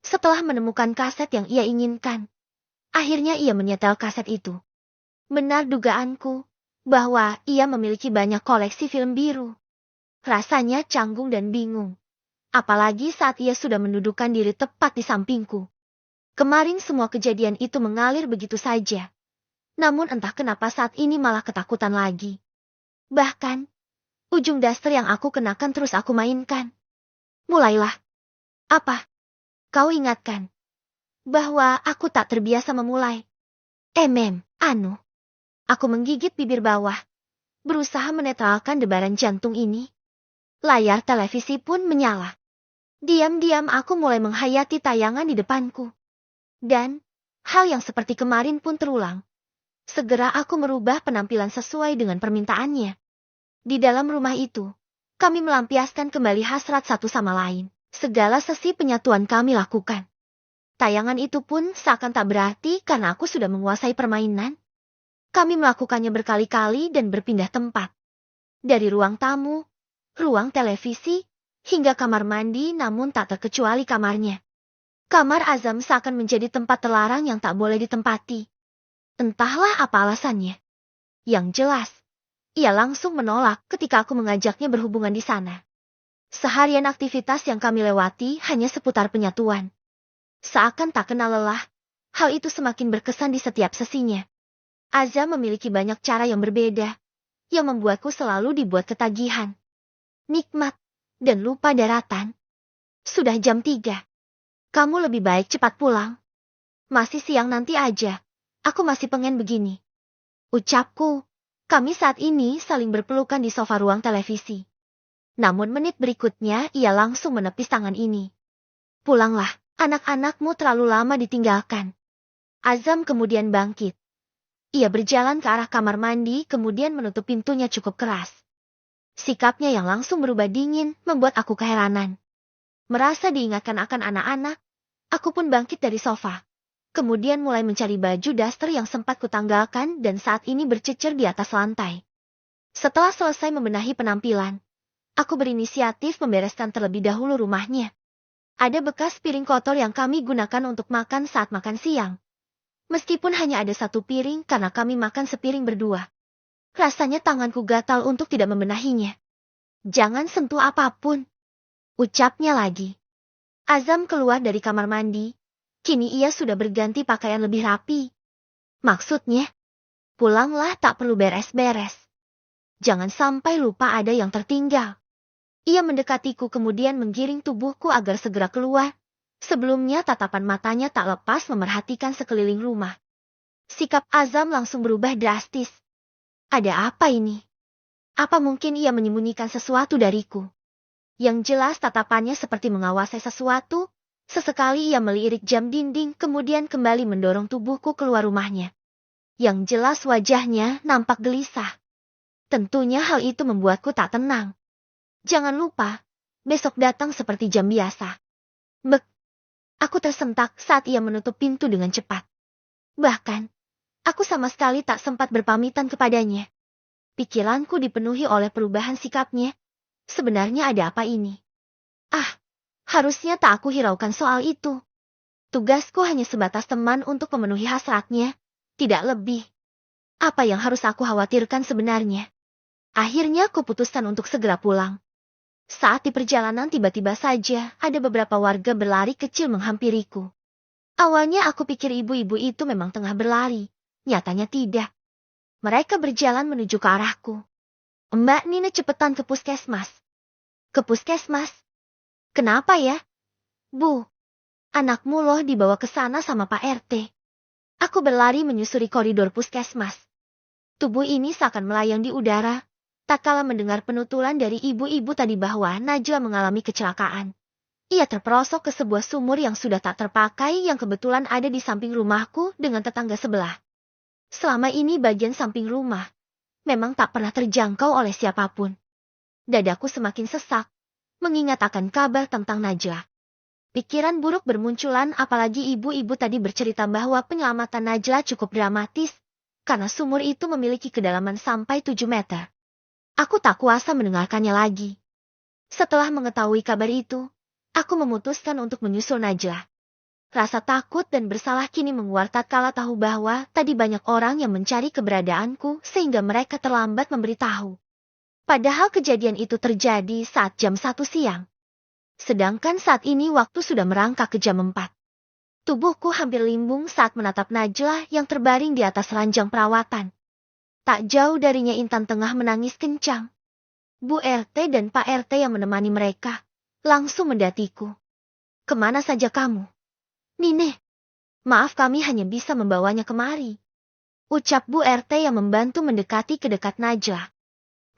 Setelah menemukan kaset yang ia inginkan, akhirnya ia menyetel kaset itu. Benar dugaanku, bahwa ia memiliki banyak koleksi film biru. Rasanya canggung dan bingung. Apalagi saat ia sudah mendudukkan diri tepat di sampingku. Kemarin semua kejadian itu mengalir begitu saja. Namun entah kenapa saat ini malah ketakutan lagi. Bahkan, ujung daster yang aku kenakan terus aku mainkan. Mulailah. Apa? Kau ingatkan bahwa aku tak terbiasa memulai. Anu. Aku menggigit bibir bawah, berusaha menetralkan debaran jantung ini. Layar televisi pun menyala. Diam-diam aku mulai menghayati tayangan di depanku. Dan, hal yang seperti kemarin pun terulang. Segera aku merubah penampilan sesuai dengan permintaannya. Di dalam rumah itu, kami melampiaskan kembali hasrat satu sama lain. Segala sesi penyatuan kami lakukan. Tayangan itu pun seakan tak berarti karena aku sudah menguasai permainan. Kami melakukannya berkali-kali dan berpindah tempat. Dari ruang tamu, ruang televisi, hingga kamar mandi namun tak terkecuali kamarnya. Kamar Azam seakan menjadi tempat terlarang yang tak boleh ditempati. Entahlah apa alasannya. Yang jelas, ia langsung menolak ketika aku mengajaknya berhubungan di sana. Seharian aktivitas yang kami lewati hanya seputar penyatuan. Seakan tak kenal lelah, hal itu semakin berkesan di setiap sesinya. Azam memiliki banyak cara yang berbeda, yang membuatku selalu dibuat ketagihan. Nikmat, dan lupa daratan. Sudah jam 3. Kamu lebih baik cepat pulang. Masih siang nanti aja. Aku masih pengen begini. Ucapku, kami saat ini saling berpelukan di sofa ruang televisi. Namun menit berikutnya ia langsung menepis tangan ini. Pulanglah, anak-anakmu terlalu lama ditinggalkan. Azam kemudian bangkit. Ia berjalan ke arah kamar mandi kemudian menutup pintunya cukup keras. Sikapnya yang langsung berubah dingin membuat aku keheranan. Merasa diingatkan akan anak-anak, aku pun bangkit dari sofa. Kemudian mulai mencari baju daster yang sempat kutanggalkan dan saat ini bercecer di atas lantai. Setelah selesai membenahi penampilan, aku berinisiatif membereskan terlebih dahulu rumahnya. Ada bekas piring kotor yang kami gunakan untuk makan saat makan siang. Meskipun hanya ada satu piring karena kami makan sepiring berdua. Rasanya tanganku gatal untuk tidak membenahinya. Jangan sentuh apapun. Ucapnya lagi. Azam keluar dari kamar mandi. Kini ia sudah berganti pakaian lebih rapi. Maksudnya, pulanglah tak perlu beres-beres. Jangan sampai lupa ada yang tertinggal. Ia mendekatiku kemudian menggiring tubuhku agar segera keluar. Sebelumnya tatapan matanya tak lepas memerhatikan sekeliling rumah. Sikap Azam langsung berubah drastis. Ada apa ini? Apa mungkin ia menyembunyikan sesuatu dariku? Yang jelas tatapannya seperti mengawasi sesuatu. Sesekali ia melirik jam dinding kemudian kembali mendorong tubuhku keluar rumahnya. Yang jelas wajahnya nampak gelisah. Tentunya hal itu membuatku tak tenang. Jangan lupa, besok datang seperti jam biasa. Bek, aku tersentak saat ia menutup pintu dengan cepat. Bahkan, aku sama sekali tak sempat berpamitan kepadanya. Pikiranku dipenuhi oleh perubahan sikapnya. Sebenarnya ada apa ini? Ah, harusnya tak aku hiraukan soal itu. Tugasku hanya sebatas teman untuk memenuhi hasratnya, tidak lebih. Apa yang harus aku khawatirkan sebenarnya? Akhirnya aku putuskan untuk segera pulang. Saat di perjalanan tiba-tiba saja ada beberapa warga berlari kecil menghampiriku. Awalnya aku pikir ibu-ibu itu memang tengah berlari, nyatanya tidak. Mereka berjalan menuju ke arahku. Mbak Nina cepetan ke puskesmas. Ke puskesmas? Kenapa ya? Bu, anakmu loh dibawa ke sana sama Pak RT. Aku berlari menyusuri koridor puskesmas. Tubuh ini seakan melayang di udara, tak kala mendengar penuturan dari ibu-ibu tadi bahwa Najla mengalami kecelakaan. Ia terperosok ke sebuah sumur yang sudah tak terpakai yang kebetulan ada di samping rumahku dengan tetangga sebelah. Selama ini bagian samping rumah memang tak pernah terjangkau oleh siapapun. Dadaku semakin sesak, mengingat akan kabar tentang Najla. Pikiran buruk bermunculan apalagi ibu-ibu tadi bercerita bahwa penyelamatan Najla cukup dramatis, karena sumur itu memiliki kedalaman sampai 7 meter. Aku tak kuasa mendengarkannya lagi. Setelah mengetahui kabar itu, aku memutuskan untuk menyusul Najla. Rasa takut dan bersalah kini menguar tatkala tahu bahwa tadi banyak orang yang mencari keberadaanku sehingga mereka terlambat memberitahu. Padahal kejadian itu terjadi saat jam 1 siang. Sedangkan saat ini waktu sudah merangkak ke jam 4. Tubuhku hampir limbung saat menatap Najla yang terbaring di atas ranjang perawatan. Tak jauh darinya Intan tengah menangis kencang. Bu RT dan Pak RT yang menemani mereka langsung mendatiku. Kemana saja kamu? Nine, maaf kami hanya bisa membawanya kemari. Ucap Bu RT yang membantu mendekati ke dekat Najla.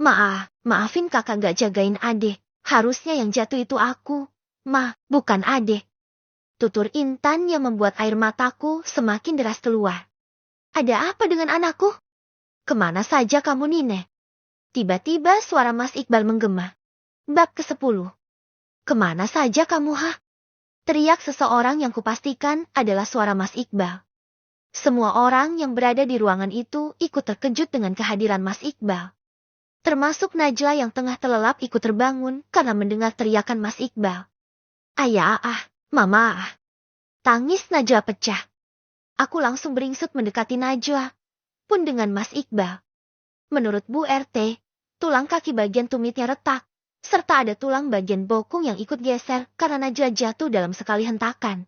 Maafin kakak gak jagain adek. Harusnya yang jatuh itu aku. Bukan adek. Tutur Intan yang membuat air mataku semakin deras keluar. Ada apa dengan anakku? Kemana saja kamu Nine? Tiba-tiba suara Mas Iqbal menggema. Bab ke-10. Kemana saja kamu Teriak seseorang yang kupastikan adalah suara Mas Iqbal. Semua orang yang berada di ruangan itu ikut terkejut dengan kehadiran Mas Iqbal. Termasuk Najla yang tengah terlelap ikut terbangun karena mendengar teriakan Mas Iqbal. Ayah mama Tangis Najla pecah. Aku langsung beringsut mendekati Najla. Pun dengan Mas Iqbal. Menurut Bu RT, tulang kaki bagian tumitnya retak, serta ada tulang bagian bokong yang ikut geser karena Najla jatuh dalam sekali hentakan.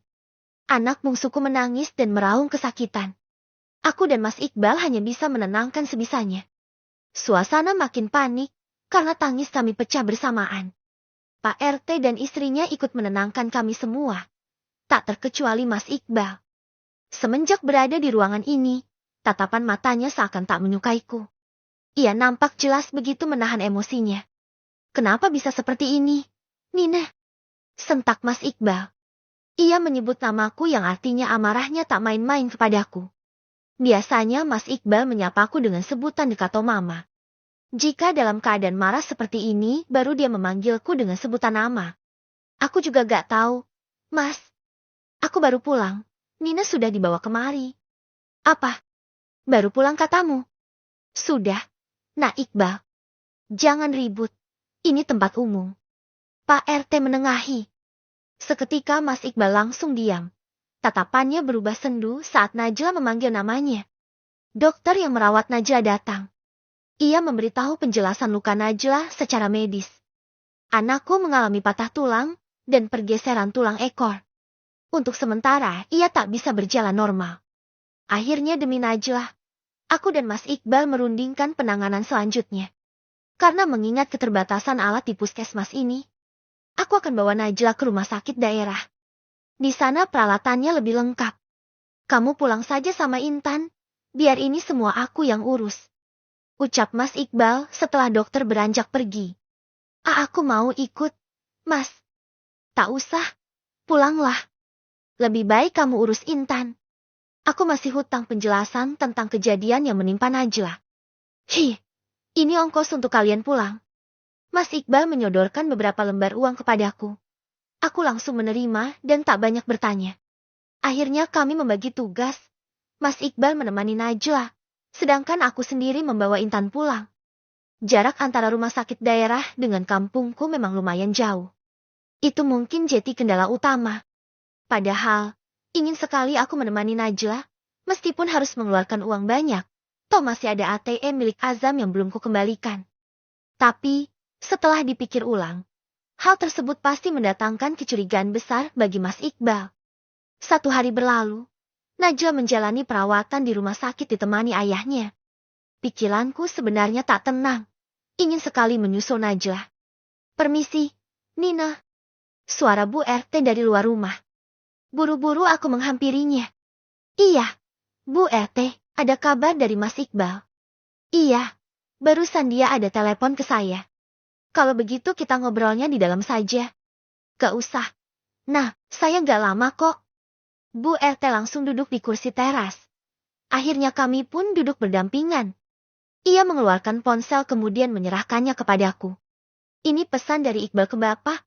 Anak bungsuku menangis dan meraung kesakitan. Aku dan Mas Iqbal hanya bisa menenangkan sebisanya. Suasana makin panik, karena tangis kami pecah bersamaan. Pak RT dan istrinya ikut menenangkan kami semua. Tak terkecuali Mas Iqbal. Semenjak berada di ruangan ini, tatapan matanya seakan tak menyukaiku. Ia nampak jelas begitu menahan emosinya. Kenapa bisa seperti ini, Nina? Sentak Mas Iqbal. Ia menyebut namaku yang artinya amarahnya tak main-main kepadaku. Biasanya Mas Iqbal menyapaku dengan sebutan dekat Mama. Jika dalam keadaan marah seperti ini, baru dia memanggilku dengan sebutan nama. Aku juga gak tahu. Mas, aku baru pulang. Nina sudah dibawa kemari. Apa? Baru pulang katamu? Sudah. Nah Iqbal, jangan ribut. Ini tempat umum. Pak RT menengahi. Seketika Mas Iqbal langsung diam. Tatapannya berubah sendu saat Najla memanggil namanya. Dokter yang merawat Najla datang. Ia memberitahu penjelasan luka Najla secara medis. Anakku mengalami patah tulang dan pergeseran tulang ekor. Untuk sementara, ia tak bisa berjalan normal. Akhirnya demi Najla, aku dan Mas Iqbal merundingkan penanganan selanjutnya. Karena mengingat keterbatasan alat di puskesmas ini, aku akan bawa Najla ke rumah sakit daerah. Di sana peralatannya lebih lengkap. Kamu pulang saja sama Intan, biar ini semua aku yang urus. Ucap Mas Iqbal setelah dokter beranjak pergi. Aku mau ikut, Mas. Tak usah, pulanglah. Lebih baik kamu urus Intan. Aku masih hutang penjelasan tentang kejadian yang menimpa Najla. Ini ongkos untuk kalian pulang. Mas Iqbal menyodorkan beberapa lembar uang kepadaku. Aku langsung menerima dan tak banyak bertanya. Akhirnya kami membagi tugas. Mas Iqbal menemani Najla, sedangkan aku sendiri membawa Intan pulang. Jarak antara rumah sakit daerah dengan kampungku memang lumayan jauh. Itu mungkin jadi kendala utama. Padahal, ingin sekali aku menemani Najla, meskipun harus mengeluarkan uang banyak. Toh masih ada ATM milik Azam yang belum kukembalikan. Tapi, setelah dipikir ulang, hal tersebut pasti mendatangkan kecurigaan besar bagi Mas Iqbal. 1 hari berlalu, Najla menjalani perawatan di rumah sakit ditemani ayahnya. Pikiranku sebenarnya tak tenang. Ingin sekali menyusul Najla. Permisi, Nina. Suara Bu RT dari luar rumah. Buru-buru aku menghampirinya. Iya, Bu RT, ada kabar dari Mas Iqbal. Iya, barusan dia ada telepon ke saya. Kalau begitu kita ngobrolnya di dalam saja. Gak usah. Nah, saya gak lama kok. Bu RT langsung duduk di kursi teras. Akhirnya kami pun duduk berdampingan. Ia mengeluarkan ponsel kemudian menyerahkannya kepadaku. Ini pesan dari Iqbal ke Bapak.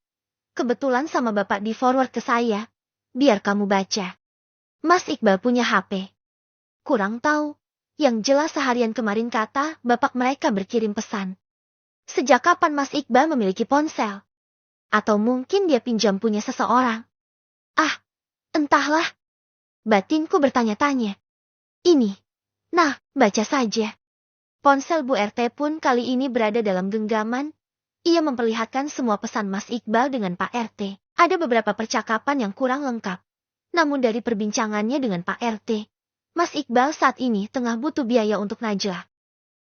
Kebetulan sama Bapak di forward ke saya. Biar kamu baca. Mas Iqbal punya HP. Kurang tahu. Yang jelas seharian kemarin kata Bapak mereka berkirim pesan. Sejak kapan Mas Iqbal memiliki ponsel? Atau mungkin dia pinjam punya seseorang? Ah, entahlah. Batinku bertanya-tanya. Ini. Nah, baca saja. Ponsel Bu RT pun kali ini berada dalam genggaman. Ia memperlihatkan semua pesan Mas Iqbal dengan Pak RT. Ada beberapa percakapan yang kurang lengkap. Namun dari perbincangannya dengan Pak RT, Mas Iqbal saat ini tengah butuh biaya untuk Najla.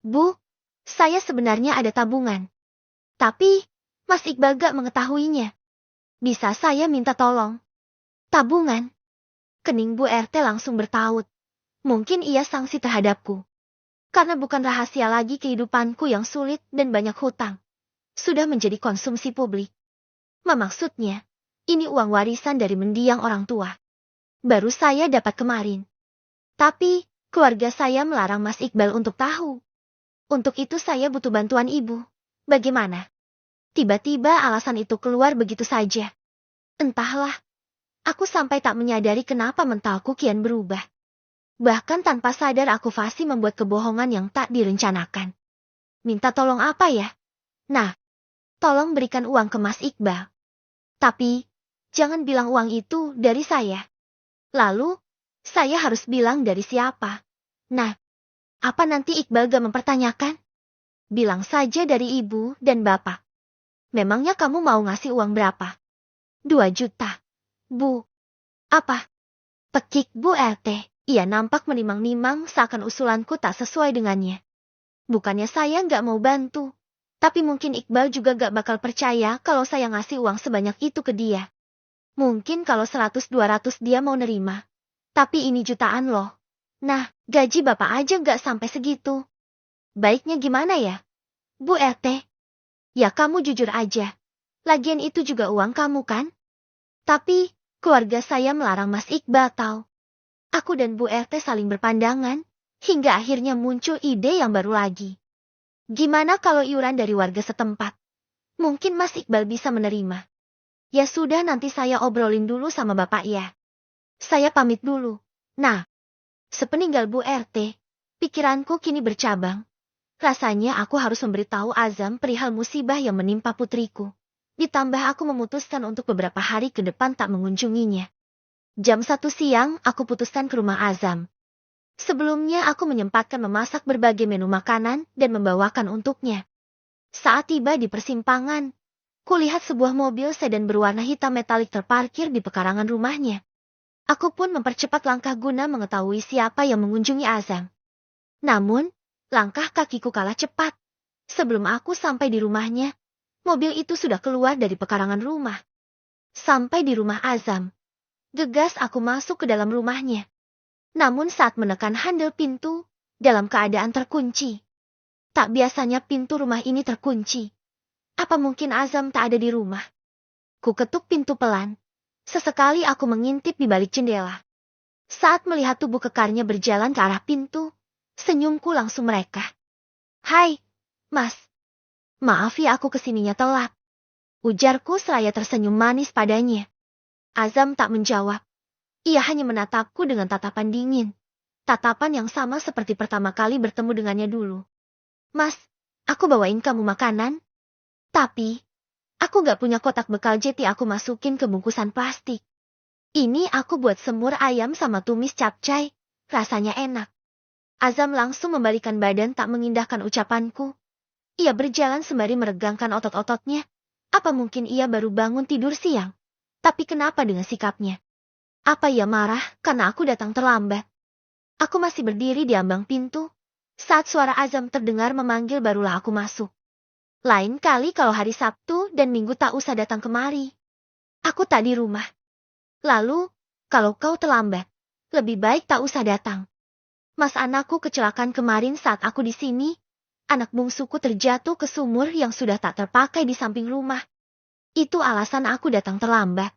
Bu, saya sebenarnya ada tabungan. Tapi, Mas Iqbal gak mengetahuinya. Bisa saya minta tolong? Tabungan? Kening Bu RT langsung bertaut. Mungkin ia sanksi terhadapku. Karena bukan rahasia lagi kehidupanku yang sulit dan banyak hutang. Sudah menjadi konsumsi publik. Maksudnya, ini uang warisan dari mendiang orang tua. Baru saya dapat kemarin. Tapi, keluarga saya melarang Mas Iqbal untuk tahu. Untuk itu saya butuh bantuan ibu. Bagaimana? Tiba-tiba alasan itu keluar begitu saja. Entahlah. Aku sampai tak menyadari kenapa mentalku kian berubah. Bahkan tanpa sadar aku fasih membuat kebohongan yang tak direncanakan. Minta tolong apa ya? Nah, tolong berikan uang ke Mas Iqbal. Tapi, jangan bilang uang itu dari saya. Lalu, saya harus bilang dari siapa? Nah, apa nanti Iqbal gak mempertanyakan? Bilang saja dari ibu dan bapak. Memangnya kamu mau ngasih uang berapa? 2 juta. Bu. Apa? Pekik Bu RT. Ia nampak menimang-nimang seakan usulanku tak sesuai dengannya. Bukannya saya gak mau bantu. Tapi mungkin Iqbal juga gak bakal percaya kalau saya ngasih uang sebanyak itu ke dia. Mungkin kalau 100-200 dia mau nerima. Tapi ini jutaan loh. Nah, gaji bapak aja gak sampai segitu. Baiknya gimana ya? Bu RT. Ya kamu jujur aja. Lagian itu juga uang kamu kan? Tapi, keluarga saya melarang Mas Iqbal tahu. Aku dan Bu RT saling berpandangan, hingga akhirnya muncul ide yang baru lagi. Gimana kalau iuran dari warga setempat? Mungkin Mas Iqbal bisa menerima. Ya sudah nanti saya obrolin dulu sama bapak ya. Saya pamit dulu. Nah, sepeninggal Bu RT, pikiranku kini bercabang. Rasanya aku harus memberitahu Azam perihal musibah yang menimpa putriku. Ditambah aku memutuskan untuk beberapa hari ke depan tak mengunjunginya. Jam 1 siang aku putuskan ke rumah Azam. Sebelumnya aku menyempatkan memasak berbagai menu makanan dan membawakan untuknya. Saat tiba di persimpangan, kulihat sebuah mobil sedan berwarna hitam metalik terparkir di pekarangan rumahnya. Aku pun mempercepat langkah guna mengetahui siapa yang mengunjungi Azam. Namun, langkah kakiku kalah cepat. Sebelum aku sampai di rumahnya, mobil itu sudah keluar dari pekarangan rumah. Sampai di rumah Azam, gegas aku masuk ke dalam rumahnya. Namun saat menekan handle pintu, dalam keadaan terkunci. Tak biasanya pintu rumah ini terkunci. Apa mungkin Azam tak ada di rumah? Ku ketuk pintu pelan. Sesekali aku mengintip di balik jendela. Saat melihat tubuh kekarnya berjalan ke arah pintu, senyumku langsung mereka. Hai, Mas. Maaf ya aku kesininya telat. Ujarku seraya tersenyum manis padanya. Azam tak menjawab. Ia hanya menatapku dengan tatapan dingin. Tatapan yang sama seperti pertama kali bertemu dengannya dulu. Mas, aku bawain kamu makanan. Tapi, aku gak punya kotak bekal jadi aku masukin ke bungkusan plastik. Ini aku buat semur ayam sama tumis capcay. Rasanya enak. Azam langsung membalikan badan tak mengindahkan ucapanku. Ia berjalan sembari meregangkan otot-ototnya. Apa mungkin ia baru bangun tidur siang? Tapi kenapa dengan sikapnya? Apa ia marah karena aku datang terlambat? Aku masih berdiri di ambang pintu. Saat suara Azam terdengar memanggil barulah aku masuk. Lain kali kalau hari Sabtu dan Minggu tak usah datang kemari. Aku tak di rumah. Lalu, kalau kau terlambat, lebih baik tak usah datang. Mas anakku kecelakaan kemarin saat aku di sini. Anak bungsuku terjatuh ke sumur yang sudah tak terpakai di samping rumah. Itu alasan aku datang terlambat.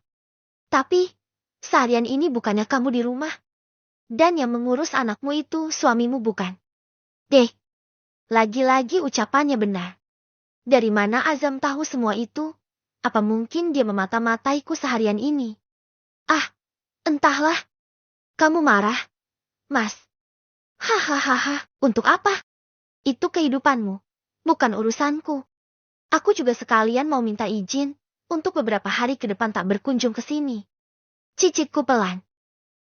Tapi, seharian ini bukannya kamu di rumah? Dan yang mengurus anakmu itu suamimu bukan? Deh, lagi-lagi ucapannya benar. Dari mana Azam tahu semua itu? Apa mungkin dia memata-mataiku seharian ini? Ah, entahlah. Kamu marah, Mas. Hahaha, untuk apa? Itu kehidupanmu, bukan urusanku. Aku juga sekalian mau minta izin untuk beberapa hari ke depan tak berkunjung ke sini. Cicitku pelan.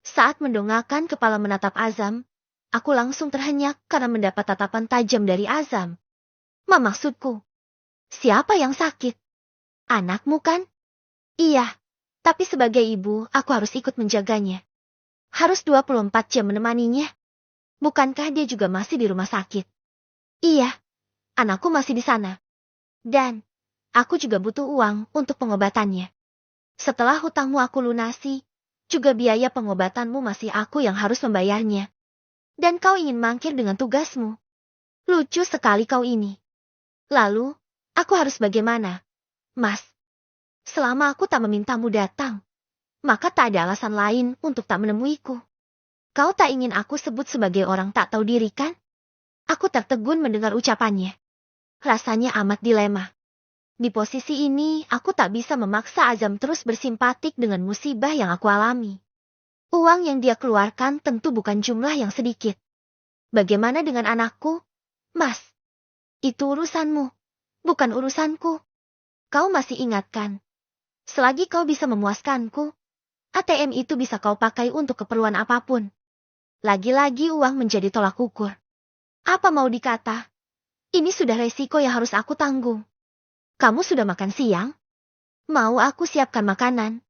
Saat mendongakkan kepala menatap Azam, aku langsung terhenyak karena mendapat tatapan tajam dari Azam. Maksudku, siapa yang sakit? Anakmu kan? Iya, tapi sebagai ibu aku harus ikut menjaganya. Harus 24 jam menemaninya. Bukankah dia juga masih di rumah sakit? Iya, anakku masih di sana. Dan, aku juga butuh uang untuk pengobatannya. Setelah hutangmu aku lunasi, juga biaya pengobatanmu masih aku yang harus membayarnya. Dan kau ingin mangkir dengan tugasmu. Lucu sekali kau ini. Lalu, aku harus bagaimana? Mas, selama aku tak memintamu datang, maka tak ada alasan lain untuk tak menemuiku. Kau tak ingin aku sebut sebagai orang tak tahu diri kan? Aku tertegun mendengar ucapannya. Rasanya amat dilema. Di posisi ini, aku tak bisa memaksa Azam terus bersimpatik dengan musibah yang aku alami. Uang yang dia keluarkan tentu bukan jumlah yang sedikit. Bagaimana dengan anakku? Mas, itu urusanmu, bukan urusanku. Kau masih ingatkan? Selagi kau bisa memuaskanku, ATM itu bisa kau pakai untuk keperluan apapun. Lagi-lagi uang menjadi tolak ukur. Apa mau dikata? Ini sudah resiko yang harus aku tanggung. Kamu sudah makan siang? Mau aku siapkan makanan?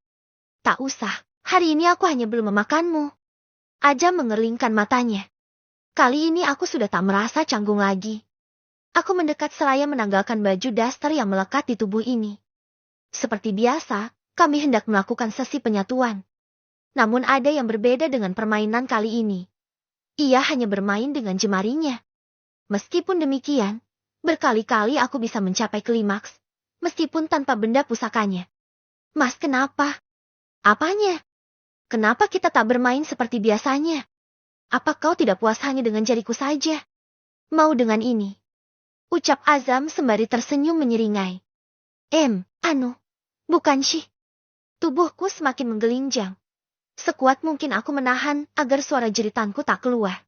Tak usah, hari ini aku hanya belum memakanmu. Aja mengerlingkan matanya. Kali ini aku sudah tak merasa canggung lagi. Aku mendekat seraya menanggalkan baju daster yang melekat di tubuh ini. Seperti biasa, kami hendak melakukan sesi penyatuan. Namun ada yang berbeda dengan permainan kali ini. Ia hanya bermain dengan jemarinya. Meskipun demikian, berkali-kali aku bisa mencapai klimaks, meskipun tanpa benda pusakanya. Mas, kenapa? Apanya? Kenapa kita tak bermain seperti biasanya? Apa kau tidak puas hanya dengan jariku saja? Mau dengan ini? Ucap Azam sembari tersenyum menyeringai. Bukan sih. Tubuhku semakin menggelinjang. Sekuat mungkin aku menahan agar suara jeritanku tak keluar.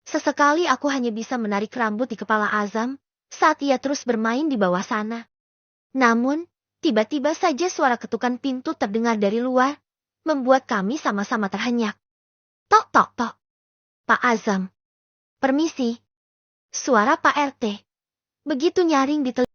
Sesekali aku hanya bisa menarik rambut di kepala Azam saat ia terus bermain di bawah sana. Namun, tiba-tiba saja suara ketukan pintu terdengar dari luar, membuat kami sama-sama terhenyak. Tok tok tok. Pak Azam. Permisi. Suara Pak RT. Begitu nyaring di telinga.